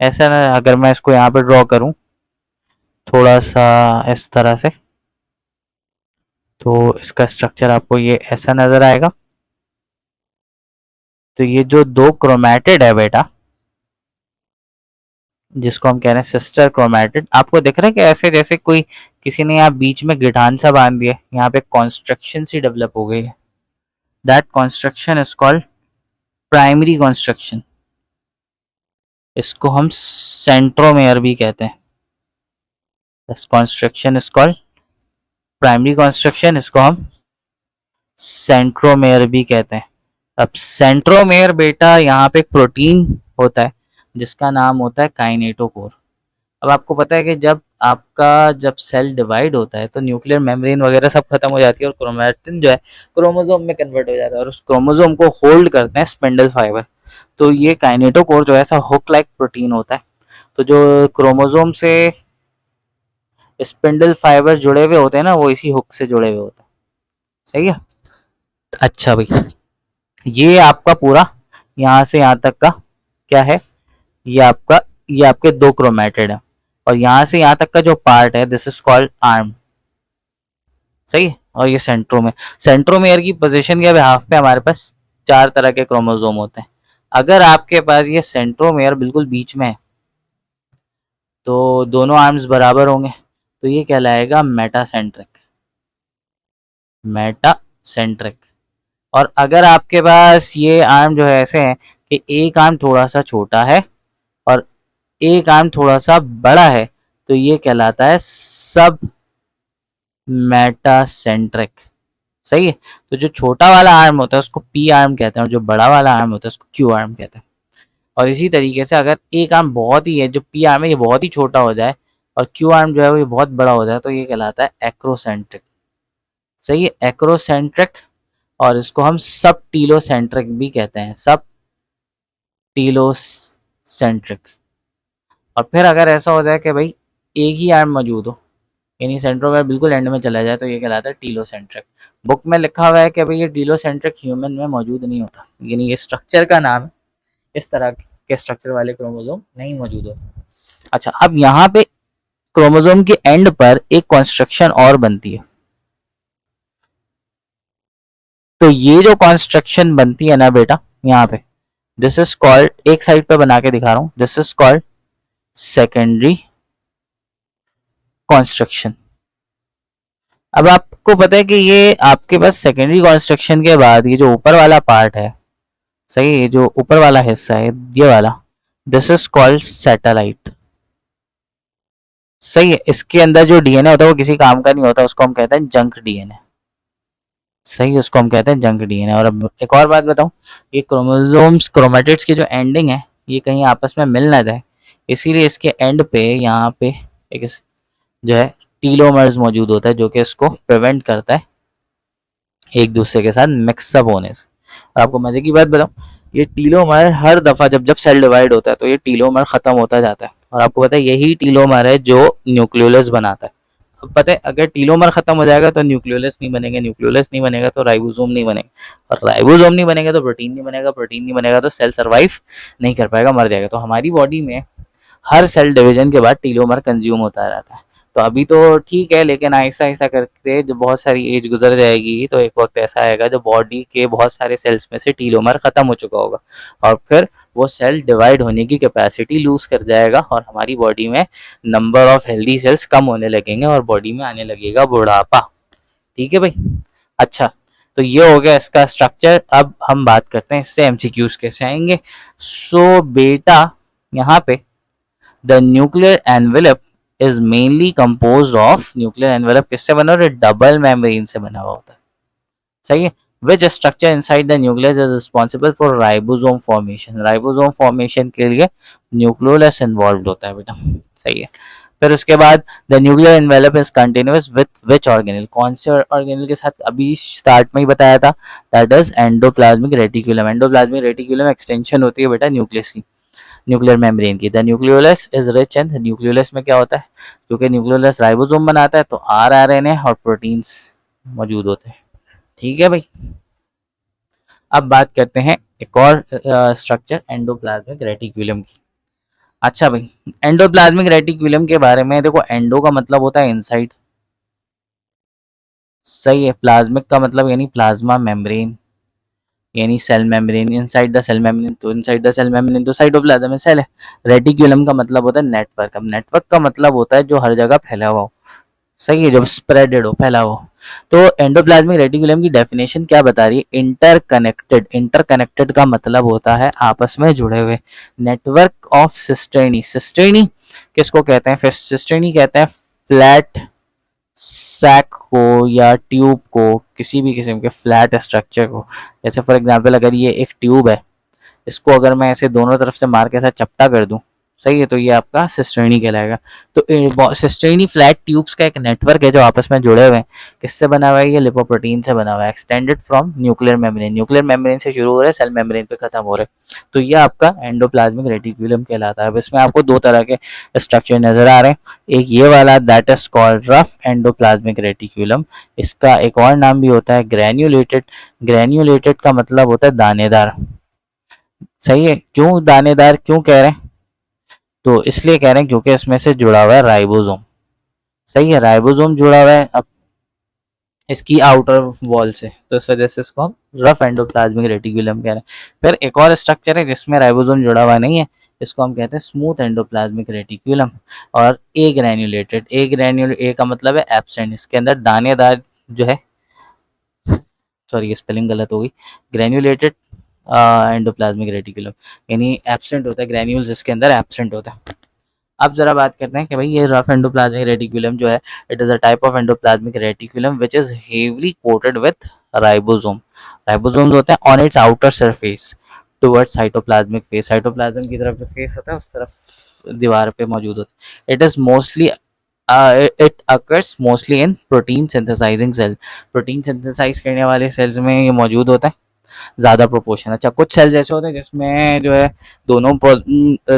S1: ऐसा ना, अगर मैं इसको यहाँ पे ड्रॉ करूँ थोड़ा सा इस तरह से, तो इसका स्ट्रक्चर आपको ये ऐसा नजर आएगा। तो ये जो दो क्रोमैटिड है बेटा, जिसको हम कह रहे हैं सिस्टर क्रोमैटिड, आपको दिख रहा है कि ऐसे जैसे कोई किसी ने यहाँ बीच में गिठान सा बांध दिया, यहाँ पे कॉन्स्ट्रक्शन सी डेवलप हो गई है। That construction is called primary construction. इसको हम सेंट्रोमेयर भी कहते हैं। This construction is called primary construction, इसको हम सेंट्रोमेयर भी कहते हैं। अब सेंट्रोमेयर बेटा यहाँ पे एक प्रोटीन होता है जिसका नाम होता है काइनेटोकोर। अब आपको पता है कि जब सेल डिवाइड होता है तो न्यूक्लियर मेम्ब्रेन वगैरह सब खत्म हो जाती है और क्रोमैटिन जो है क्रोमोसोम में कन्वर्ट हो जाता है और उस क्रोमोसोम को होल्ड करते हैं स्पिंडल फाइबर। तो ये काइनेटोकोर जो है ऐसा हुक लाइक प्रोटीन होता है। तो जो क्रोमोसोम से स्पिंडल फाइबर जुड़े हुए होते हैं ना, वो इसी हुक से जुड़े हुए होते हैं। सही है। अच्छा भाई, ये आपका पूरा यहाँ से यहाँ तक का क्या है, ये आपका, ये आपके दो क्रोमैटिड है और यहाँ से यहाँ तक का जो पार्ट है दिस इज कॉल्ड आर्म। सही है। और ये सेंट्रोमेयर की पोजीशन के बिहाफ पे हमारे पास चार तरह के क्रोमोसोम होते हैं। अगर आपके पास ये सेंट्रोमेयर बिल्कुल बीच में है तो दोनों आर्म्स बराबर होंगे, तो ये कहलाएगा मेटासेंट्रिक। मेटासेंट्रिक। और अगर आपके पास ये आर्म जो है ऐसे है कि एक आर्म थोड़ा सा छोटा है और एक आर्म थोड़ा सा बड़ा है, तो ये कहलाता है सब मेटासेंट्रिक। सही है। तो जो छोटा वाला आर्म होता है उसको पी आर्म कहते हैं और जो बड़ा वाला आर्म होता है उसको क्यू आर्म कहते हैं। और इसी तरीके से अगर एक आर्म बहुत ही है, जो पी आर्म है ये बहुत ही छोटा हो जाए और क्यू आर्म जो है वो ये बहुत बड़ा हो जाए, तो ये कहलाता है एक्रोसेंट्रिक। सही है, एक्रोसेंट्रिक। और इसको हम सब टीलोसेंट्रिक भी कहते हैं, सब टीलोसेंट्रिक। और फिर अगर ऐसा हो जाए कि भाई एक ही आर्म मौजूद हो, यानी सेंट्रोमेयर बिल्कुल एंड में चला जाए, तो ये कहलाता है टीलोसेंट्रिक। बुक में लिखा हुआ है कि भाई ये टीलोसेंट्रिक ह्यूमन में मौजूद नहीं होता, यानी ये स्ट्रक्चर का नाम है, इस तरह के स्ट्रक्चर वाले क्रोमोसोम नहीं मौजूद होते। अच्छा, अब यहाँ पे क्रोमोसोम के एंड पर एक कॉन्स्ट्रक्शन और बनती है। तो ये जो कॉन्स्ट्रक्शन बनती है ना बेटा यहाँ पे, दिस इज कॉल्ड, एक साइड पे बना के दिखा रहा हूँ, this is called secondary construction. अब आपको पता है कि ये आपके पास सेकेंडरी कॉन्स्ट्रक्शन के बाद ये जो ऊपर वाला पार्ट है, सही, ये जो ऊपर वाला हिस्सा है ये वाला, दिस इज कॉल्ड सैटेलाइट। सही है। इसके अंदर जो डीएनए होता है वो किसी काम का नहीं होता, उसको हम कहते हैं जंक डीएनए। सही, उसको हम कहते हैं जंक डीएनए। और अब एक और बात बताऊं, ये क्रोमोसोम्स क्रोमेटिड्स की जो एंडिंग है ये कहीं आपस में मिल ना जाए, इसीलिए इसके एंड पे यहाँ पे एक जो है टीलोमर्स मौजूद होता है जो कि इसको प्रिवेंट करता है एक दूसरे के साथ मिक्सअप होने से। और आपको मजे की बात बताऊं, ये टीलोमर हर दफा जब जब सेल डिवाइड होता है तो ये टीलोमर खत्म होता जाता है और आपको पता है यही टीलोमर है जो न्यूक्लियोलस बनाता है। अब पता है अगर टीलोमर खत्म हो जाएगा तो न्यूक्लियोलस नहीं बनेंगे, न्यूक्लियोलस नहीं बनेगा तो राइबोसोम नहीं बनेगा और राइबोसोम नहीं बनेगा तो प्रोटीन नहीं बनेगा, प्रोटीन नहीं बनेगा तो सेल सर्वाइव नहीं कर पाएगा, मर जाएगा। तो हमारी बॉडी में हर सेल डिवीजन के बाद टीलोमर कंज्यूम होता रहता है। तो अभी तो ठीक है, लेकिन ऐसा ऐसा करके जब बहुत सारी एज गुजर जाएगी तो एक वक्त ऐसा आएगा जब बॉडी के बहुत सारे सेल्स में से टीलोमर खत्म हो चुका होगा और फिर वो सेल डिवाइड होने की कैपेसिटी लूज कर जाएगा और हमारी बॉडी में नंबर ऑफ हेल्दी सेल्स कम होने लगेंगे और बॉडी में आने लगेगा बुढ़ापा। ठीक है भाई। अच्छा, तो ये हो गया इसका स्ट्रक्चर। अब हम बात करते हैं इससे एमसीक्यूज कैसे आएंगे। सो बेटा यहाँ पे the nuclear envelope is mainly compose of, nuclear envelope किससे बना होता है, डबल मेम्ब्रेन से बना हुआ होता है। सही है। Which structure inside the nucleus is responsible for ribosome formation, ribosome formation के लिए न्यूक्लियोलस इन्वॉल्व होता है बेटा। सही है। फिर उसके बाद the nuclear envelope is continuous with which organelle, कौन से ऑर्गेनल के साथ, अभी स्टार्ट में ही बताया था, that is endoplasmic reticulum. Endoplasmic reticulum extension होती है बेटा न्यूक्लियस की। न्यूक्लियर मेम्ब्रेन की। The nucleolus is rich in, nucleolus में क्या होता है, क्योंकि न्यूक्लियोलस राइबोसोम बनाता है तो आरआरएनए और प्रोटीन्स मौजूद होते हैं। ठीक है भाई। अब बात करते हैं एक और स्ट्रक्चर, एंडोप्लाज्मिक रेटिक्यूलम की। अच्छा भाई, एंडोप्लाज्मिक रेटिक्यूलम के बारे में देखो, एंडो का मतलब होता है इनसाइड, सही है। प्लाज्मिक का मतलब यानी प्लाज्मा मेम्ब्रेन, यानी cell membrane, inside the cell membrane, तो इनसाइड द सेल मेम्ब्रेन तो साइटोप्लाज्म में सेल है। रेटिक्यूलम का मतलब होता है नेटवर्क। अब नेटवर्क का मतलब होता है जो हर जगह फैला हुआ हो, सही है, जब स्प्रेडेड हो, फैला हो। तो एंडोप्लाज्मिक रेटिकुलम की डेफिनेशन क्या बता रही है, इंटरकनेक्टेड। इंटरकनेक्टेड का मतलब होता है आपस में जुड़े हुए, नेटवर्क ऑफ सिस्टेनी। सिस्टेनी किसको कहते हैं, सिस्टेनी कहते हैं फ्लैट सैक को या ट्यूब को, किसी भी किस्म के फ्लैट स्ट्रक्चर को। जैसे फॉर एग्जांपल अगर ये एक ट्यूब है, इसको अगर मैं ऐसे दोनों तरफ से मार के ऐसा चपटा कर दूं, सही है, तो ये आपका सिस्टर्नी कहलाएगा। तो सिस्टर्नी फ्लैट ट्यूब्स का एक नेटवर्क है जो आपस में जुड़े हुए हैं। किससे बना हुआ है, ये लिपोप्रोटीन से बना हुआ है, extended from nuclear membrane. Nuclear membrane से शुरू हो रहे हैं, सेल मेम्ब्रेन पे खत्म हो रहे हैं, तो ये आपका एंडोप्लाज्मिक रेटिक्यूलम कहलाता है। अब इसमें आपको दो तरह के स्ट्रक्चर नजर आ रहे हैं, एक ये वाला that is called rough endoplasmic reticulum, इसका एक और नाम भी होता है ग्रैन्युलेटेड। ग्रैन्युलेटेड का मतलब होता है दानेदार, सही है। क्यों दानेदार क्यों कह रहे हैं, तो इसलिए कह रहे हैं क्योंकि इसमें से जुड़ा हुआ है राइबोसोम, सही है, राइबोसोम जुड़ा हुआ है अब इसकी आउटर वॉल से, तो इस वजह से इसको हम रफ एंडोप्लाज्मिक रेटिकुलम कह रहे हैं। फिर एक और स्ट्रक्चर है जिसमें राइबोसोम जुड़ा हुआ नहीं है, इसको हम कहते हैं स्मूथ एंडोप्लाज्मिक रेटिकुलम। और ए ग्रैन्युलेटेड, ए ग्रैन्युल ए का मतलब है एब्सेंट, इसके अंदर दानेदार जो है, सॉरी ये स्पेलिंग गलत हो गई, ग्रैन्युलेटेड एंडोप्लाज्मिक रेटिकुलम, यानी एब्सेंट होता है, ग्रैन्यूल्स इसके अंदर एब्सेंट होता है। अब जरा बात करते हैं कि भाई ये रफ एंडोप्लाज्मिक रेटिकुलम जो है, it is a type of endoplasmic reticulum which is heavily coated with ribosome. Ribosomes होते हैं on it's outer surface towards cytoplasmic face, cytoplasm की तरफ जो फेस होता है उस तरफ दीवार पे मौजूद होता है। It is mostly it occurs mostly in protein synthesizing cell, protein synthesize करने वाले सेल्स में ये मौजूद होता है ज़्यादा प्रोपोर्शन। अच्छा, कुछ सेल्स ऐसे होते हैं जिसमें जो है दोनों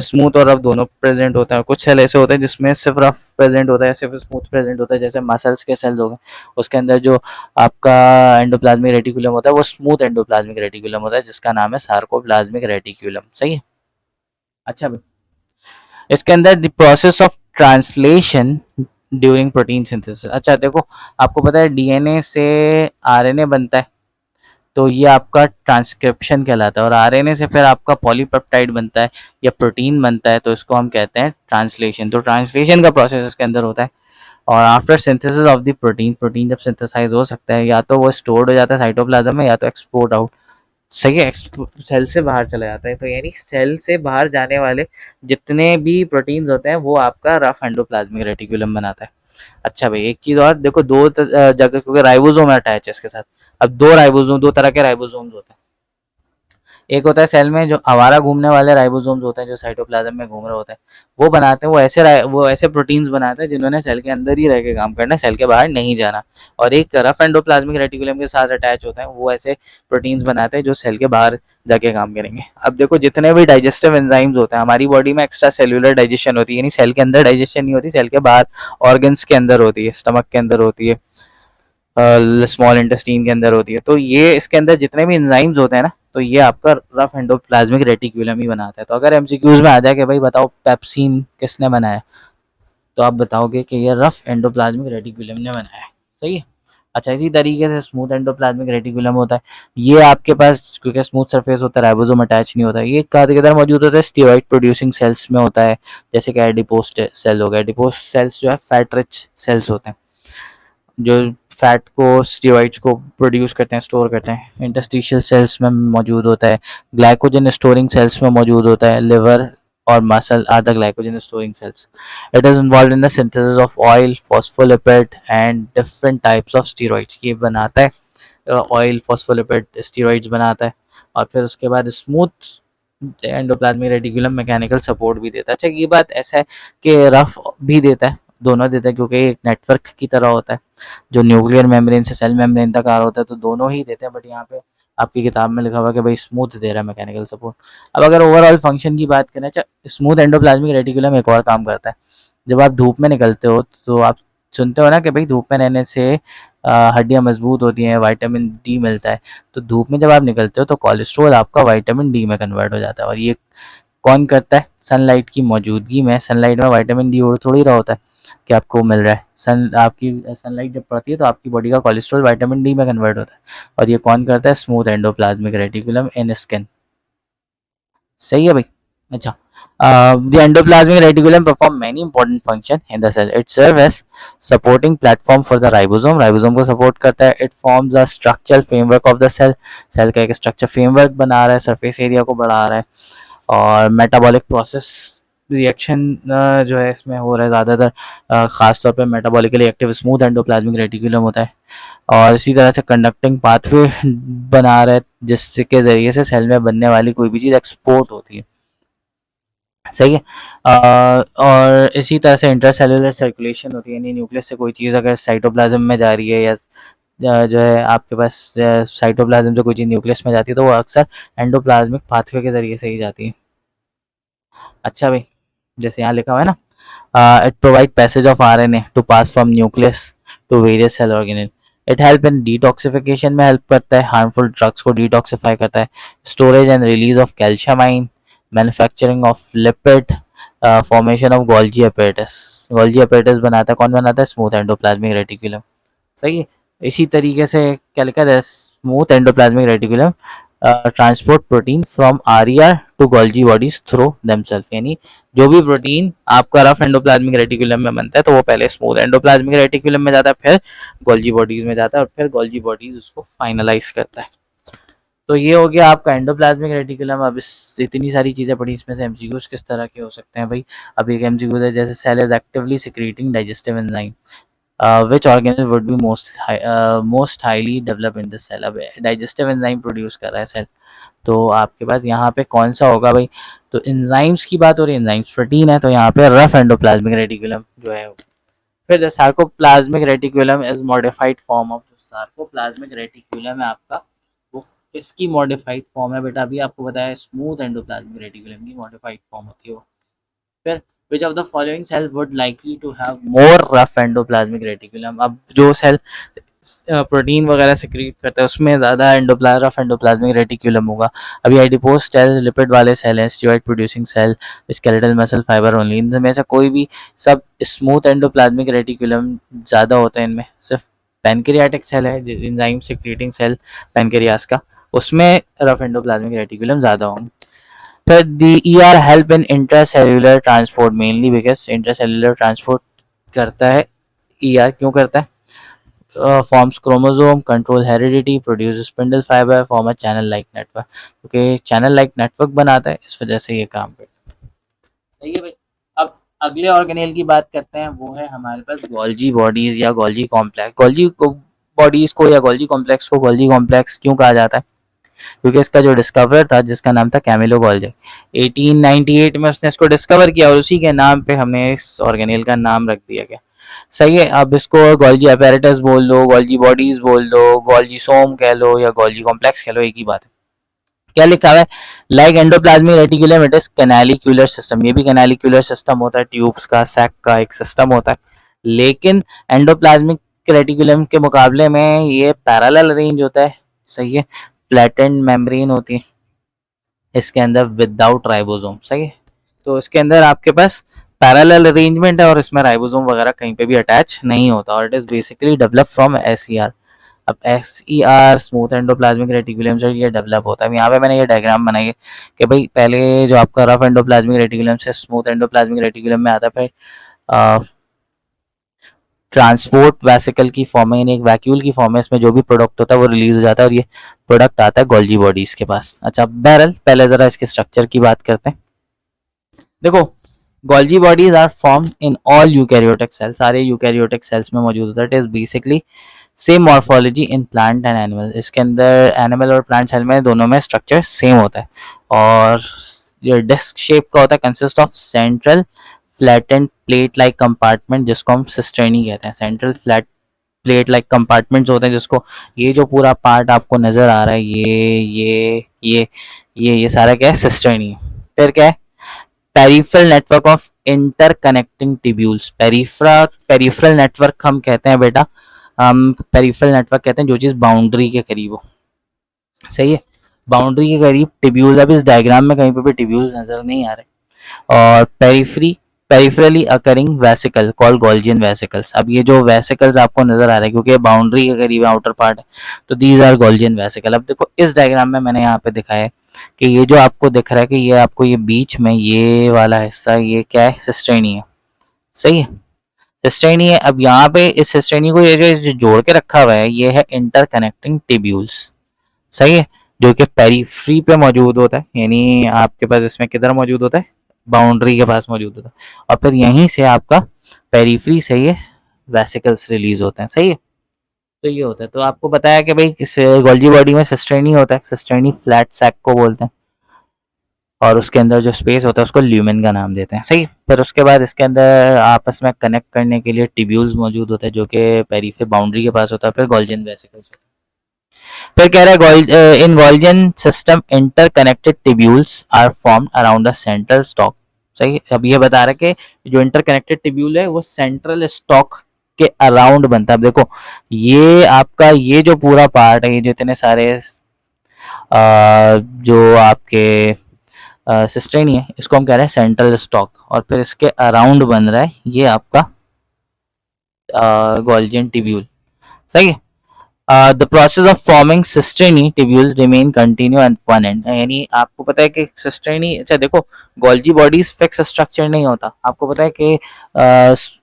S1: स्मूथ और रफ दोनों प्रेजेंट होता है, कुछ सेल ऐसे होते हैं जिसमें सिर्फ रफ प्रेजेंट होता है, सिर्फ स्मूथ प्रेजेंट होता है, जैसे मसल्स के सेल्स हो गए, उसके अंदर जो आपका एंडोप्लाज्मिक रेटिकुलम होता है वो स्मूथ एंडोप्लाज्मिक रेटिकुलम होता है जिसका नाम है सार्कोप्लाज्मिक रेटिकुलम, सही है। अच्छा भाई, इसके अंदर the process of translation during protein synthesis. अच्छा देखो, आपको पता है डीएनए से आरएनए बनता है, तो ये आपका ट्रांसक्रिप्शन कहलाता है, और आरएनए से फिर आपका पॉलीपेप्टाइड बनता है या प्रोटीन बनता है, तो इसको हम कहते हैं ट्रांसलेशन। तो ट्रांसलेशन का प्रोसेस इसके अंदर होता है। और after synthesis of the protein, protein जब सिंथेसाइज हो सकता है या तो वो स्टोर्ड हो जाता है साइटोप्लाज्म में या तो एक्सपोर्ट आउट, सही है, सेल से बाहर चला जाता है। तो यानी सेल से बाहर जाने वाले जितने भी प्रोटीन्स होते हैं वो आपका रफ एंडोप्लाज्मिक रेटिकुलम बनाता है। अच्छा भाई, एक चीज और देखो, दो जगह, क्योंकि राइबोसोम अटैच है इसके साथ। अब दो राइबोसोम, दो तरह के राइबोसोम्स होते हैं, एक होता है सेल में जो आवारा घूमने वाले राइबोसोम्स होते हैं जो साइटोप्लाज्म में घूम रहे होते हैं, वो बनाते हैं, वो ऐसे प्रोटीन्स बनाते हैं जिन्होंने सेल के अंदर ही रह के काम करना है, सेल के बाहर नहीं जाना। और एक रफ एंडोप्लाज्मिक रेटिकुलम के साथ अटैच होता है, वो ऐसे प्रोटीन्स बनाते हैं जो सेल के बाहर जाके काम करेंगे। अब देखो, जितने भी डाइजेस्टिव एंजाइम्स होते हैं हमारी बॉडी में, एक्स्ट्रा सेल्यूलर डाइजेशन होती है, यानी सेल के अंदर डाइजेशन नहीं होती, सेल के बाहर ऑर्गन्स के अंदर होती है, स्टमक के अंदर होती है, स्मॉल इंटेस्टीन के अंदर होती है। तो ये इसके अंदर जितने भी एंजाइम्स होते हैं ना, तो ये आपका रफ एंडोप्लाज्मिक रेटिकुलम ही बनाता है। तो अगर एमसीक्यूज में आ जाए कि भाई बताओ पेप्सिन किसने बनाया, तो आप बताओगे कि ये रफ एंडोप्लाज्मिक रेटिकुलम ने बनाया है, सही है। अच्छा, इसी तरीके से स्मूथ एंडोप्लाज्मिक रेटिकुलम होता है, ये आपके पास क्योंकि स्मूथ सरफेस होता है, राइबोसोम अटैच नहीं होता है, ये कहाँ किधर मौजूद होता है, स्टीरॉइड प्रोड्यूसिंग सेल्स में होता है, जैसे कि एडिपोज सेल हो गया। एडिपोज सेल्स जो है फैट रिच सेल्स होते हैं जो फैट को, स्टीरॉइड्स को प्रोड्यूस करते हैं, स्टोर करते हैं। इंटरस्टिशियल सेल्स में मौजूद होता है, ग्लाइकोजन स्टोरिंग सेल्स में मौजूद होता है, लिवर और muscle are the glycogen storing cells. It is involve in the synthesis of oil, phospholipid and different types of steroids. ये बनाता है ऑयल, फॉस्फोलिपिड, स्टीरॉइड्स बनाता है। और फिर उसके बाद smooth endoplasmic reticulum mechanical support भी देता है। अच्छा, ये बात ऐसा है कि रफ भी देता है, दोनों देता है, क्योंकि एक नेटवर्क की तरह होता है जो न्यूक्लियर मेम्ब्रेन से सेल मेम्ब्रेन तक आ रहा होता है, तो दोनों ही देते हैं। बट यहाँ पे आपकी किताब में लिखा हुआ है कि भाई स्मूथ दे रहा है मैकेनिकल सपोर्ट। अब अगर ओवरऑल फंक्शन की बात करें, अच्छा स्मूथ एंडोप्लाज्मिक रेटिकुलम एक और काम करता है। जब आप धूप में निकलते हो तो आप सुनते हो ना कि भाई धूप में रहने से हड्डियां मजबूत होती हैं, विटामिन डी मिलता है। तो धूप में जब आप निकलते हो तो कोलेस्ट्रॉल आपका विटामिन डी में कन्वर्ट हो जाता है, और ये कौन करता है? सनलाइट की मौजूदगी में। सनलाइट में विटामिन डी और थोड़ी रहा होता है कि आपको मिल रहा है। आपकी सनलाइट जब पड़ती है तो आपकी बॉडी का कोलेस्ट्रॉल विटामिन डी में कन्वर्ट होता है, और ये कौन करता है? स्मूथ एंडोप्लाज्मिक रेटिकुलम इन स्किन। सही है भाई। अच्छा, the endoplasmic reticulum perform many important function in the cell. It serves as supporting platform for the ribosome. Ribosome को सपोर्ट करता है। It forms a structural framework of the cell. Cell का एक structure framework बना रहा है, surface area को बढ़ा रहा है, और मेटाबॉलिक प्रोसेस रिएक्शन जो है इसमें हो रहा है ज़्यादातर, ख़ासतौर पे metabolically active smooth endoplasmic reticulum होता है। और इसी तरह से कंडक्टिंग पाथवे बना रहा है, जिसके ज़रिए से सेल में बनने वाली कोई भी चीज़ एक्सपोर्ट होती है। सही है। और इसी तरह से इंट्रासेलुलर सर्कुलेशन होती है, यानी न्यूक्लियस से कोई चीज़ अगर साइटोप्लाज्म में जा रही है, या जो है आपके पास साइटोप्लाज्म से कोई चीज़ न्यूक्लियस में जाती है, तो वो अक्सर एंडोप्लाज्मिक पाथवे के ज़रिए से ही जाती है। अच्छा भाई, जैसे यहाँ लिखा हुआ है ना, it provide passage of RNA to pass from nucleus to various cell organelle. It help in detoxification में हेल्प करता है, हार्मफुल ड्रग्स को डिटॉक्सिफाई करता है, storage and release of calcium ion, manufacturing of lipid, formation of Golgi apparatus. Golgi apparatus बनाता है, कौन बनाता है? Smooth endoplasmic reticulum. सही है। इसी तरीके से क्या लिखा है? Smooth endoplasmic reticulum transport protein from RER to Golgi bodies through themselves, यानी जो भी प्रोटीन आपका रफ एंडोप्लाज्मिक रेटिकुलम में बनता है तो वो पहले स्मूथ एंडोप्लाज्मिक रेटिकुलम में जाता है, फिर गोल्जी बॉडीज में जाता है, और फिर गोल्जी बॉडीज उसको फाइनलाइज करता है। तो ये हो गया आपका एंडोप्लाज्मिक रेटिकुलम। अब इस इतनी सारी चीज़ें पढ़ी, इसमें से एमसीक्यूज किस तरह के हो सकते हैं भाई? अब एक एमसीक्यूज है, जैसे cell is actively secreting digestive enzyme, which organelle would be most highly developed in the cell? अब डाइजेस्टिव एंजाइम प्रोड्यूस कर रहा है सेल, तो आपके पास यहाँ पे कौन सा होगा भाई? तो एंजाइम्स की बात हो रही है, एंजाइम्स प्रोटीन है, तो यहाँ पे रफ एंडोप्लाज्मिक रेटिकुलम जो है। फिर the sarcoplasmic reticulum is modified form of, sarcoplasmic reticulum है आपका, वो किसकी मॉडिफाइड फॉर्म है बेटा? अभी आपको बताया स्मूथ एंडोप्लाज्मिक रेटिकुलम की मॉडिफाइड फॉर्म होती है वो। फिर which of the following cell would likely to have more rough endoplasmic reticulum? अब जो सेल प्रोटीन वगैरह सिक्रीट करता है उसमें ज़्यादा रफ एंडोप्लाज्मिक रेटिकुलम होगा। अभी एडिपोज सेल लिपिड वाले सेल हैं, steroid producing cell, skeletal muscle fibre only, इनमें से कोई भी सब स्मूथ एंडोप्लाज्मिक रेटिकुलम ज़्यादा होता है इनमें। सिर्फ पैनक्रियाटिक सेल है, एंजाइम सिक्रीटिंग सेल पैनक्रियास का, उसमें रफ एंडोप्लाज्मिक रेटिकुलम ज़्यादा होंगे। फिर दी ER help in intracellular transport, mainly because intracellular transport करता है ER। क्यों करता है? Forms chromosome, control heredity, produce spindle fibre, form a channel like network, क्योंकि चैनल लाइक नेटवर्क बनाता है, इस वजह से ये काम करता है। सही है भाई। अब अगले ऑर्गेनेल की बात करते हैं, वो है हमारे पास गोल्जी बॉडीज या गोल्जी कॉम्प्लेक्स। गोल्जी बॉडीज को या गोल्जी कॉम्प्लेक्स को गोल्जी कॉम्प्लेक्स क्यों कहा जाता है? क्योंकि इसका जो डिस्कवर था, जिसका नाम था कैमिलो गोल्जी, 1898 में उसने इसको डिस्कवर किया, और उसी के नाम पे हमने इस ऑर्गेनेल का नाम रख दिया गया। सही है। अब इसको गोल्जी अपैरेटस बोल लो, गोल्जी बॉडीज बोल दो, गोल्जी सोम कह लो, या गोल्जी कॉम्प्लेक्स कह लो, एक ही बात है। क्या लिखा हुआ है? Like endoplasmic reticulum it is canalicular system. ये भी कैनालिक्यूलर सिस्टम होता है, ट्यूब्स का, सैक का एक सिस्टम होता है, लेकिन एंडोप्लाज्मिक रेटिकुलम के मुकाबले में ये पैरेलल अरेंज होता है। सही है। फ्लैटेंड मेम्ब्रेन होती है इसके अंदर विदाउट राइबोसोम। सही है। तो इसके अंदर आपके पास पैरेलल अरेंजमेंट है, और इसमें राइबोसोम वगैरह कहीं पे भी अटैच नहीं होता, और it is basically develop from SER। अब SER स्मूथ एंडोप्लाज्मिक रेटिकुलम से ये डेवलप होता है। यहाँ पे मैंने ये डायग्राम बनाई है कि भाई पहले जो आपका रफ एंडोप्लाज्मिक रेटिकुलम से स्मूथ एंडोप्लाज्मिक रेटिकुलम में आता है, फिर ट्रांसपोर्ट वेसिकल की फॉर्म में, यानी एक वैक्यूल की फॉर्म में, इसमें जो भी प्रोडक्ट होता है वो रिलीज हो जाता है, और ये प्रोडक्ट आता है गोल्जी बॉडीज के पास। अच्छा बहरहाल, पहले जरा इसके स्ट्रक्चर की बात करते हैं। देखो, Golgi bodies are form in all eukaryotic cell, सारे यूकैरियोटिक सेल्स में मौजूद होता है। It is basically same morphology in plant and animal. इसके अंदर एनिमल और प्लांट सेल में दोनों में स्ट्रक्चर सेम होता है, और ये डिस्क शेप का होता है, consist of central flattened plate like compartment, जिसको हम सिस्टर्नी कहते हैं। Central flat plate like compartments होते हैं, जिसको ये जो पूरा पार्ट आपको नजर आ रहा है, ये सारा क्या है, सिस्टर्नी है। फिर क्या है, peripheral network of interconnecting tubules. Peripheral network हम कहते हैं बेटा, हम पेरिफेरल नेटवर्क कहते हैं जो चीज बाउंड्री के करीब हो। सही है, बाउंड्री के करीब टिब्यूल्स। अब इस डायग्राम में कहीं पे भी टिब्यूल्स नजर नहीं आ रहे। और peripherally occurring vesicle called Golgian vesicles. अब ये जो वेसिकल्स आपको नजर आ रहे हैं, क्योंकि ये बाउंड्री के करीब आउटर पार्ट है, तो दीज आर गोल्जियन वेसिकल। अब देखो इस डायग्राम में मैंने यहाँ पे दिखाया है कि ये जो आपको दिख रहा है कि ये आपको ये बीच में ये वाला हिस्सा, ये क्या है, सिस्टेनी है। सही है, सिस्टेनी है। अब यहाँ पे इस सिस्टेनी को ये जो जोड़ के रखा हुआ है, ये है इंटरकनेक्टिंग टिब्यूल्स। सही है, जो कि पेरीफ्री पे मौजूद होता है, यानी आपके पास इसमें किधर मौजूद होता है, बाउंड्री के पास मौजूद होता है। और फिर यहीं से आपका पेरीफ्री से ये वेसिकल्स रिलीज होते हैं। सही है, तो ये होता है। तो आपको बताया कि भाई किस गोल्जी बॉडी में सिस्टेनी होता है, सिस्टेनी फ्लैट सैक को बोलते हैं, और उसके अंदर जो स्पेस होता है उसको ल्यूमेन का नाम देते हैं। सही, फिर उसके बाद इसके अंदर आपस में कनेक्ट करने के लिए टिब्यूल्स मौजूद होते हैं, जो कि पेरीफे बाउंड्री के पास होता है। फिर गोल्जियन वेसिकल्स होते हैं। फिर कह रहा है in Golgian system interconnected tubules are formed around the central stock. सही, अब ये बता रहा है कि जो इंटरकनेक्टेड टिब्यूल है वो सेंट्रल स्टॉक के अराउंड बनता है। अब देखो ये आपका ये जो पूरा पार्ट है, ये जो इतने सारे जो आपके सिस्टेनी है, इसको हम कह रहे हैं सेंट्रल स्टॉक, और फिर इसके अराउंड बन रहा है ये आपका गोल्जियन टिब्यूल। सही है, the process of forming cisternae tubule remain continue at one end. यानी आपको पता है कि सिस्टेनी, अच्छा देखो, गोल्जी बॉडीज फिक्स स्ट्रक्चर नहीं होता। आपको पता है कि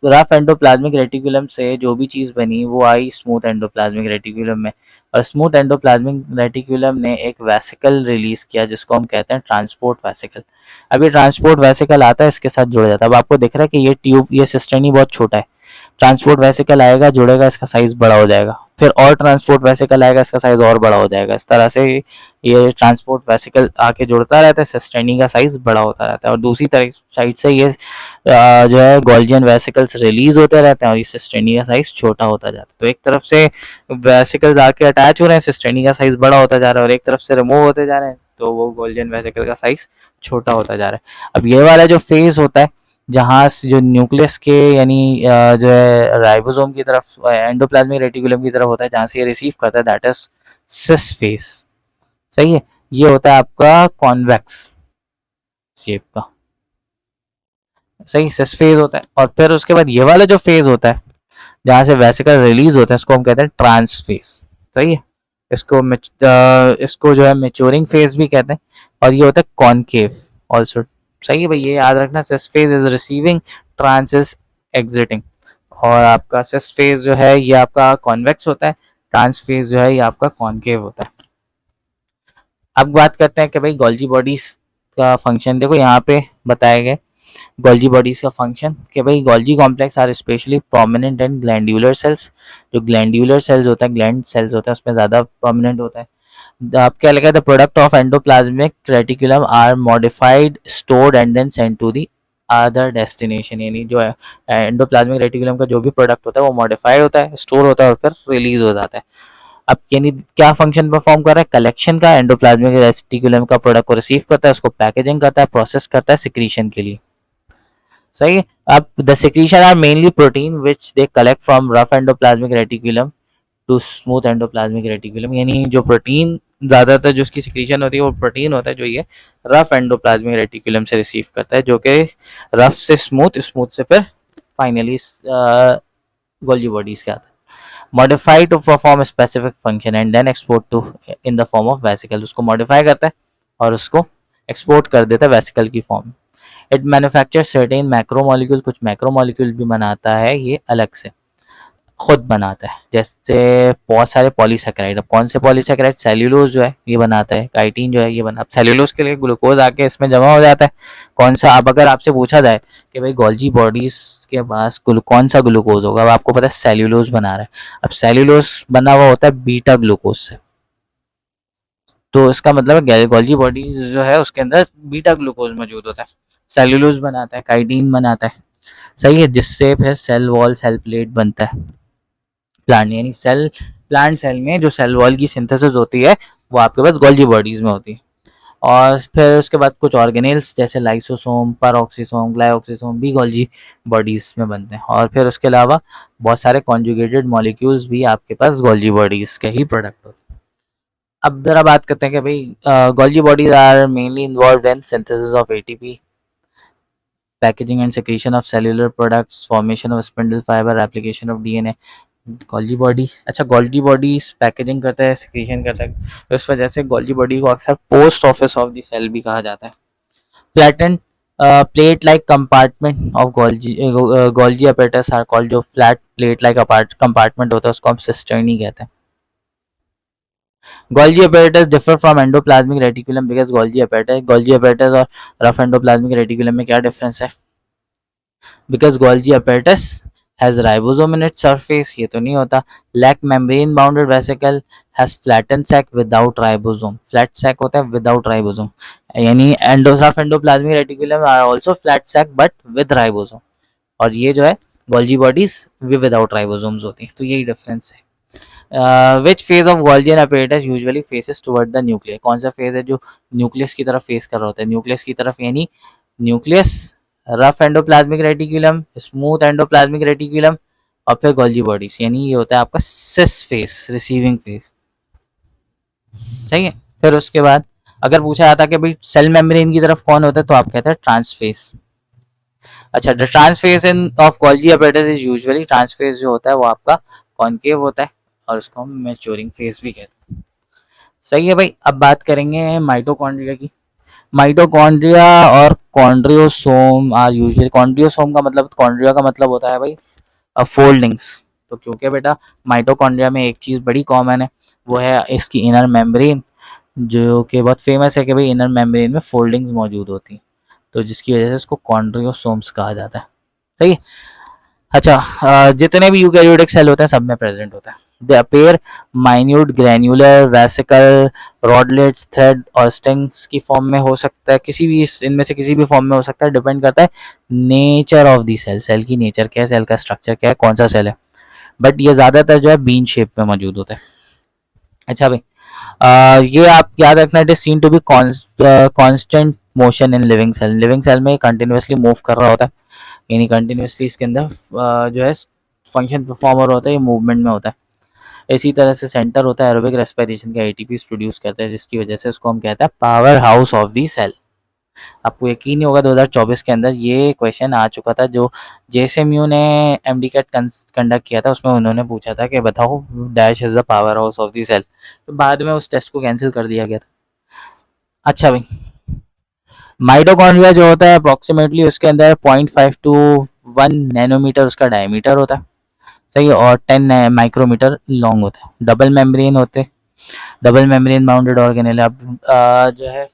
S1: रफ एंडोप्लाज्मिक रेटिकुलम से जो भी चीज़ बनी वो आई स्मूथ एंडोप्लाज्मिक रेटिकुलम में, और स्मूथ एंडोप्लाज्मिक रेटिकुलम ने एक वेसिकल रिलीज किया जिसको हम कहते हैं ट्रांसपोर्ट वेसिकल। अब ये ट्रांसपोर्ट वेसिकल आता है, इसके साथ जुड़ जाता है। अब आपको दिख रहा है कि ये ट्यूब, ये सिस्टेनी बहुत छोटा है, ट्रांसपोर्ट वेसिकल आएगा, जुड़ेगा, इसका साइज बड़ा हो जाएगा। फिर और ट्रांसपोर्ट वेसिकल आएगा, इसका साइज और बड़ा हो जाएगा। इस तरह से ये ट्रांसपोर्ट वेसिकल आके जुड़ता रहता है, सिस्टेनी का साइज बड़ा होता रहता है। और दूसरी तरह साइड से ये जो है गोल्जियन वेसिकल्स रिलीज होते रहते हैं और ये सिस्टेनी का साइज छोटा होता जाता है। तो एक तरफ से वेसिकल्स आके अटैच हो रहे हैं, सिस्टेनी का साइज बड़ा होता जा रहा है, और एक तरफ से रिमूव होते जा रहे हैं, तो वो गोल्जियन वेसिकल का साइज छोटा होता जा रहा है। अब ये वाला जो फेज होता है, जहाँ जो न्यूक्लियस के यानी जो है राइबोसोम की तरफ, एंडोप्लाज्मिक रेटिकुलम की तरफ होता है, जहाँ से ये रिसीव करता है, दैट इज सिस फेस। सही है, ये होता है आपका कॉन्वेक्स शेप का। सही, सिस फेज होता है। और फिर उसके बाद ये वाला जो फेज होता है जहाँ से वेसिकल रिलीज होता है, इसको हम कहते हैं ट्रांस फेज। सही है, इसको जो है मेच्योरिंग फेज भी कहते हैं, और ये होता है कॉनकेव ऑल्सो। सही है भाई, ये याद रखना, cis face is receiving, trans is exiting. और आपका सिस फेज जो है ये आपका कॉन्वेक्स होता है, ट्रांस फेज जो है ये आपका कॉनकेव होता है। अब बात करते हैं कि भाई गोल्जी बॉडीज का फंक्शन। देखो यहाँ पे बताया गया गोल्जी बॉडीज का फंक्शन कि भाई Golgi complex are specially prominent and glandular cells. जो ग्लैंडुलर सेल्स होता है, ग्लैंड सेल्स होते हैं, उसमें ज़्यादा प्रोमिनेंट होता है। आप क्या लगा, the product of endoplasmic reticulum are modified, stored and then sent to the other destination. यानी जो है एंडोप्लाज्मिक रेटिकुलम का जो भी प्रोडक्ट होता है वो मॉडिफाइड होता है, स्टोर होता है, और फिर रिलीज हो जाता है। अब यानी क्या फंक्शन परफॉर्म कर रहा है, कलेक्शन का, एंडोप्लाज्मिक रेटिकुलम का प्रोडक्ट को रिसीव करता है, उसको पैकेजिंग करता है, प्रोसेस करता है सिक्रीशन के लिए। सही है, अब the secretion are mainly protein which they collect from rough endoplasmic reticulum to smooth endoplasmic reticulum. यानी जो प्रोटीन ज्यादातर जो उसकी सिक्रीशन होती है वो प्रोटीन होता है, जो ये रफ एंडोप्लाज्मिक रेटिकुलम से रिसीव करता है, जो कि रफ से स्मूथ, स्मूथ से फिर फाइनली गोल्जी बॉडीज के आता है। Modify to perform specific function and then export to in the form of vesicle. उसको मॉडिफाई करता है और उसको एक्सपोर्ट कर देता है वेसिकल की form. It manufacture certain macromolecule, कुछ मैक्रोमोलिक्यूल भी बनाता है ये अलग से, खुद बनाता है, जैसे बहुत सारे पॉलीसेकेराइड। अब कौन से पॉलीसेकेराइड, सेल्यूलोज जो है ये बनाता है, काइटिन जो है ये बना, अब सेल्यूलोज के लिए ग्लूकोज आके इसमें जमा हो जाता है। कौन सा, अब अगर आपसे पूछा जाए कि भाई गोल्जी बॉडीज के पास कौन सा ग्लूकोज होगा, अब आपको पता है सेल्यूलोज बना रहा है। अब सेल्यूलोज बना हुआ होता है बीटा ग्लूकोज से, तो इसका मतलब है गोल्जी बॉडीज जो है उसके अंदर बीटा ग्लूकोज मौजूद होता है, सेल्यूलोज बनाता है, काइटिन बनाता है। सही है, जिससे फिर सेल वॉल, सेल प्लेट बनता है। प्लांट यानी सेल, प्लांट सेल में जो सेल वॉल की सिंथेसिस होती है वो आपके पास गोल्जी बॉडीज में होती है। और फिर उसके बाद कुछ ऑर्गेनेल्स जैसे लाइसोसोम, पेरोक्सिसोम, ग्लाइऑक्सिसोम भी गोल्जी बॉडीज में बनते हैं। और फिर उसके अलावा बहुत सारे कॉन्जुगेटेड मॉलिक्यूल्स भी आपके पास गोल्जी बॉडीज के ही प्रोडक्ट होते हैं। अब जरा बात करते हैं कि भाई Golgi bodies are mainly involve in synthesis of ATP, packaging and secretion of cellular products, formation of spindle fibre, application of DNA. Golgi body, अच्छा गोल्जी बॉडी पैकेजिंग करता है, सिक्रीशन करता है, तो इस वजह से गोल्जी बॉडी को अक्सर post office of the cell भी कहा जाता है। Flattened plate like compartment of Golgi apparatus are called, जो फ्लैट प्लेट लाइक कंपार्टमेंट होता है उसको हम सिस्टर्नी कहते हैं। Golgi apparatus differ from endoplasmic reticulum because Golgi apparatus और रफ एंडोप्लाज्मिक रेटिकुलम में क्या डिफरेंस है? Because Golgi apparatus has ribosome in its surface, ये तो नहीं होता। lack membrane bounded vesicle, has flattened sac without ribosome, flat sac होता है without ribosome, यानी rough endoplasmic reticulum are also flat sac but with ribosome, और ये जो है गोल्जी बॉडीज वे विदाउट राइबोसोम्स होती है, तो यही डिफरेंस है। Which phase of Golgi apparatus usually faces toward the nucleus, कौन सा फेज है जो न्यूक्लियस की तरफ फेस कर रहा होता है? न्यूक्लियस की तरफ, यानी nucleus, rough endoplasmic reticulum, smooth endoplasmic reticulum, और फिर गोल्जी बॉडीज, यानी ये होता है आपका सिस फेस, रिसीविंग फेस। सही है। फिर उसके बाद अगर पूछा जाता कि भाई सेल मेम्ब्रेन की तरफ कौन होता है, तो आप कहते हैं ट्रांसफेस। अच्छा, the trans face in of Golgi apparatus is usually, trans face जो होता है वो आपका कॉनकेव होता है और उसको हम मैच्योरिंग फेस भी कहते हैं। सही है भाई। अब बात करेंगे माइटोकॉन्ड्रिया की। माइटोकॉन्ड्रिया और कॉन्ड्रियोसोम आर यूजुअली, कॉन्ड्रियोसोम का मतलब, कॉन्ड्रिया का मतलब होता है भाई फोल्डिंग्स। तो क्योंकि बेटा माइटोकॉन्ड्रिया में एक चीज़ बड़ी कॉमन है, वो है इसकी इनर मेम्ब्रेन, जो कि बहुत फेमस है कि भाई इनर मेम्ब्रेन में फोल्डिंग्स मौजूद होती हैं, तो जिसकी वजह से इसको कॉन्ड्रियोसोम्स कहा जाता है। सही है। अच्छा, जितने भी यूकैरियोटिक सेल होते हैं सब में प्रेजेंट होता है। They appear minute granular vesicle rodlets thread और स्टिंग्स की फॉर्म में हो सकता है, किसी भी इनमें से किसी भी फॉर्म में हो सकता है, डिपेंड करता है nature of the cell, cell की नेचर क्या है, सेल का स्ट्रक्चर क्या है, कौन सा सेल है, बट ये ज़्यादातर जो है बीन शेप में मौजूद होता है। अच्छा भाई, ये आप याद रखना, it is seen to be constant motion in living cell, living cell में कंटिन्यूसली मूव कर रहा होता है, यानी कंटिन्यूसली इसके अंदर जो है फंक्शन परफॉर्म हो रहा होता है, ये मूवमेंट में होता है। इसी तरह से सेंटर होता है एरोबिक रेस्पिरेशन का, एटीपी प्रोड्यूस करता है, जिसकी वजह से उसको हम कहते हैं powerhouse of the cell. आपको यकीन नहीं होगा 2024 के अंदर ये क्वेश्चन आ चुका था, जो जेएसएमयू ने एमडी कैट कंडक्ट किया था, उसमें उन्होंने पूछा था कि बताओ dash is the powerhouse of the cell, तो बाद में उस टेस्ट को कैंसिल कर दिया गया था। अच्छा भाई, माइटोकॉन्ड्रिया जो होता है अप्रोक्सीमेटली उसके अंदर 0.5 टू 1 नैनोमीटर उसका डायमीटर होता है। सही है। और 10 माइक्रोमीटर लॉन्ग होता है। डबल मेम्ब्रेन होते, डबल मेम्ब्रेन बाउंडेड ऑर्गेनेल। अब जो है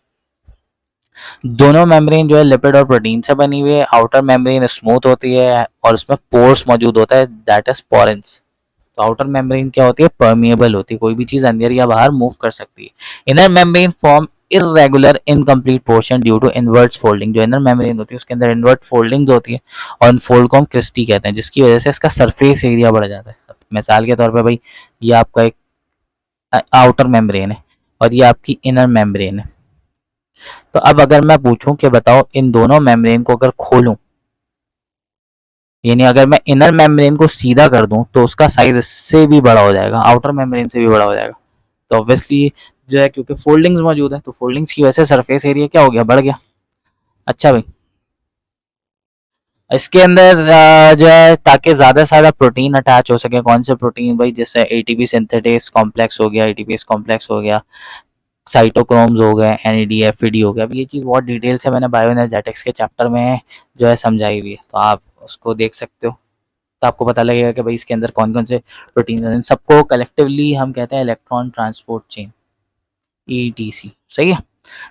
S1: दोनों मेम्ब्रेन जो है लिपिड और प्रोटीन से बनी हुई है। आउटर मेम्ब्रेन स्मूथ होती है और उसमें पोर्स मौजूद होता है, दैट इज पोरेंस। तो आउटर मेम्ब्रेन क्या होती है, परमिएबल होती है, कोई भी चीज अंदर या बाहर मूव कर सकती है। Inner membrane form irregular incomplete portion due to inverts folding, जो इनर मेम्ब्रेन होती है उसके अंदर इनवर्ट फोल्डिंग होती है, और इन फोल्ड को हम क्रिस्टी कहते हैं, जिसकी वजह से इसका सरफेस एरिया बढ़ जाता है। मिसाल के तौर पे भाई ये आपका एक आउटर मेम्ब्रेन है और ये आपकी इनर मेम्ब्रेन है। तो अब अगर मैं पूछूं कि बताओ इन दोनों मेम्ब्रेन को अगर खोलूं, यानी अगर मैं इनर मेम्ब्रेन को सीधा कर दूं तो उसका साइज इससे भी बड़ा हो जाएगा, आउटर मेम्ब्रेन से भी बड़ा हो जाएगा। तो ऑब्वियसली जो है क्योंकि फोल्डिंग्स मौजूद है, तो फोल्डिंग्स की वजह से सरफेस एरिया क्या हो गया, बढ़ गया। अच्छा भाई, इसके अंदर जो है ताकि ज़्यादा से ज़्यादा प्रोटीन अटैच हो सके, कौन से प्रोटीन भाई, जैसे एटीपी सिंथेटेस कॉम्प्लेक्स हो गया, एटीपीएस कॉम्प्लेक्स हो गया, साइटोक्रोम्स हो गए, एनएडी एफईडी हो गया। अब ये चीज़ बहुत डिटेल से मैंने बायोएनर्जेटिक्स के चैप्टर में जो है समझाई हुई है, तो आप उसको देख सकते हो, तो आपको पता लगेगा कि भाई इसके अंदर कौन कौन से प्रोटीन हैं। सबको कलेक्टिवली हम कहते हैं इलेक्ट्रॉन ट्रांसपोर्ट चेन, ईटीसी। सही है।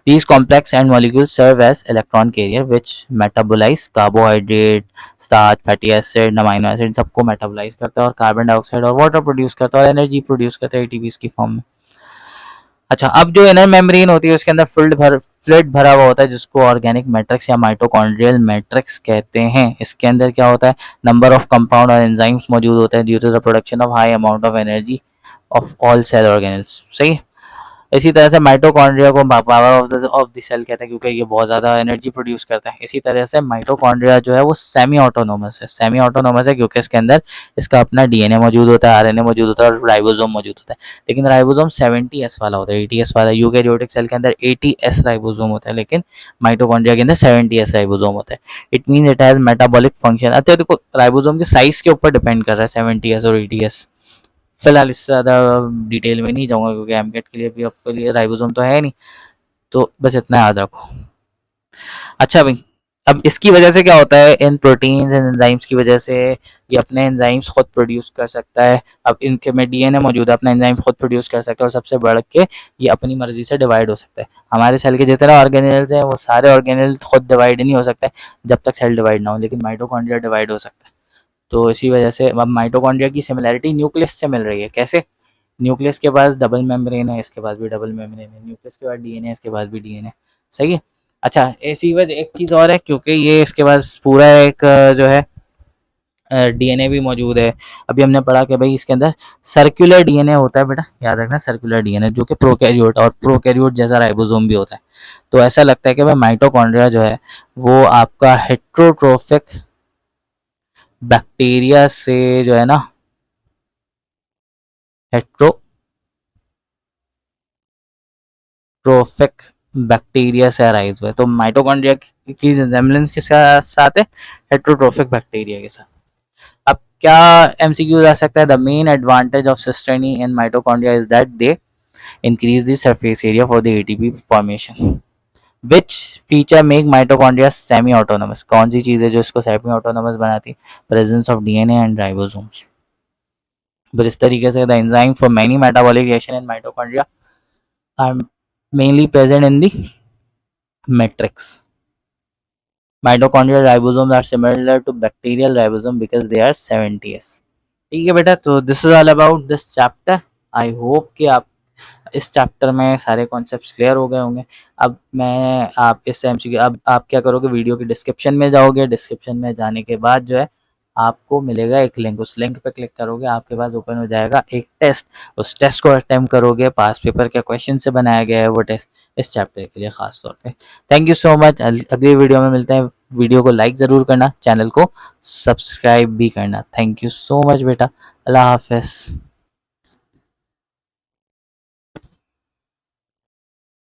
S1: These complex and molecules serve as electron carrier which metabolize carbohydrate, starch, fatty acid, amino acid, सबको मेटाबोलाइज करता है और कार्बन डाइऑक्साइड और वाटर प्रोड्यूस करता है और एनर्जी प्रोड्यूस करता है एटीपीज की फॉर्म में। अच्छा, अब जो इनर मेम्ब्रेन होती है उसके अंदर फ्लूइड भरा हुआ होता है जिसको ऑर्गेनिक मैट्रिक्स या माइटोकॉन्ड्रियल मैट्रिक्स कहते हैं। इसके अंदर क्या होता है, नंबर ऑफ कंपाउंड और एंजाइम्स मौजूद होते हैं due to the production of high amount of energy of all cell organelles. सही। इसी तरह से माइटोकॉन्ड्रिया को पावर ऑफ द सेल कहते हैं क्योंकि ये बहुत ज़्यादा एनर्जी प्रोड्यूस करता है। इसी तरह से माइटोकॉन्ड्रिया जो है वो सेमी ऑटोनोमस है। सेमी ऑटोनोमस है क्योंकि इसके अंदर इसका अपना डीएनए मौजूद होता है, आरएनए मौजूद होता है और राइबोसोम मौजूद होता है। लेकिन राइबोसोम 70s वाला होता है, 80s वाला। यूकेरियोटिक सेल के अंदर 80s राइबोसोम होता है, लेकिन माइटोकॉन्ड्रिया के अंदर 70s राइबोसोम होता है। It mean it has metabolic function. अच्छा देखो, राइबोसोम के साइज के ऊपर डिपेंड कर रहा है 70s और 80s। फिलहाल इससे ज़्यादा डिटेल में नहीं जाऊँगा क्योंकि एमकेट के लिए भी आपके लिए राइबोसोम तो है नहीं, तो बस इतना याद रखो। अच्छा भाई, अब इसकी वजह से क्या होता है, इन प्रोटीन्स एंड एंजाइम्स की वजह से ये अपने एंजाइम्स खुद प्रोड्यूस कर सकता है। अब इनके में डीएनए मौजूद है, अपना एंजाइम खुद प्रोड्यूस कर सकता है और सबसे बढ़ के ये अपनी मर्जी से डिवाइड हो सकता है। हमारे सेल के जितने ऑर्गेनेल्स हैं वो सारे ऑर्गेनेल खुद डिवाइड नहीं हो सकते जब तक सेल डिवाइड ना हो, लेकिन माइटोकॉन्ड्रिया डिवाइड हो सकता है। तो इसी वजह से अब माइटोकॉन्ड्रिया की सिमिलैरिटी न्यूक्लियस से मिल रही है। कैसे? न्यूक्लियस के पास डबल मेम्ब्रेन है, इसके पास भी डबल मेम्ब्रेन है। न्यूक्लियस के बाद डीएनए, इसके पास भी डीएनए। सही है। अच्छा, इसी वजह एक चीज़ और है क्योंकि ये इसके पास पूरा एक जो है डीएनए भी मौजूद है। अभी हमने पढ़ा कि भाई इसके अंदर सर्कुलर डीएनए होता है बेटा, याद रखना, सर्कुलर डीएनए जो कि प्रोकैरियोट और प्रोकैरियोट जैसा राइबोसोम भी होता है। तो ऐसा लगता है कि भाई माइटोकॉन्ड्रिया जो है वो आपका हेट्रोट्रोफिक बैक्टीरिया से जो है ना, हेट्रोट्रोफिक बैक्टीरिया से अराइज हुआ है। तो माइटोकॉन्ड्रिया की रिजेम्बलेंस किसके साथ है? हेट्रोट्रोफिक बैक्टीरिया के साथ। अब क्या एमसीक्यू आ सकता है? The main advantage of cisternae in mitochondria is that they increase the surface area for the ATP formation. Which feature make mitochondria semi autonomous? कौन सी चीज़ है जो इसको सेमी ऑटोनोमस बनाती है? Presence of DNA and ribosomes. फिर इस तरीके से the enzyme for many metabolic reaction in mitochondria are mainly present in the matrix. Mitochondrial ribosomes are similar to bacterial ribosome because they are 70s। ठीक है बेटा, तो this is all about this chapter. I hope कि आप इस chapter में सारे concepts clear हो गए होंगे। अब मैं आप इस एमसीक्यू, अब आप क्या करोगे, वीडियो के डिस्क्रिप्शन में जाओगे। डिस्क्रिप्शन में जाने के बाद जो है आपको मिलेगा एक लिंक, उस लिंक पे क्लिक करोगे, आपके पास ओपन हो जाएगा एक टेस्ट। उस टेस्ट को अटेम्प्ट करोगे, पास पेपर के क्वेश्चन से बनाया गया है वो टेस्ट, इस चैप्टर के लिए खास तौर पे। Thank you so much. अगली वीडियो में मिलते हैं। वीडियो को लाइक ज़रूर करना, चैनल को सब्सक्राइब भी करना। थैंक यू सो मच बेटा। अल्लाह हाफिज़।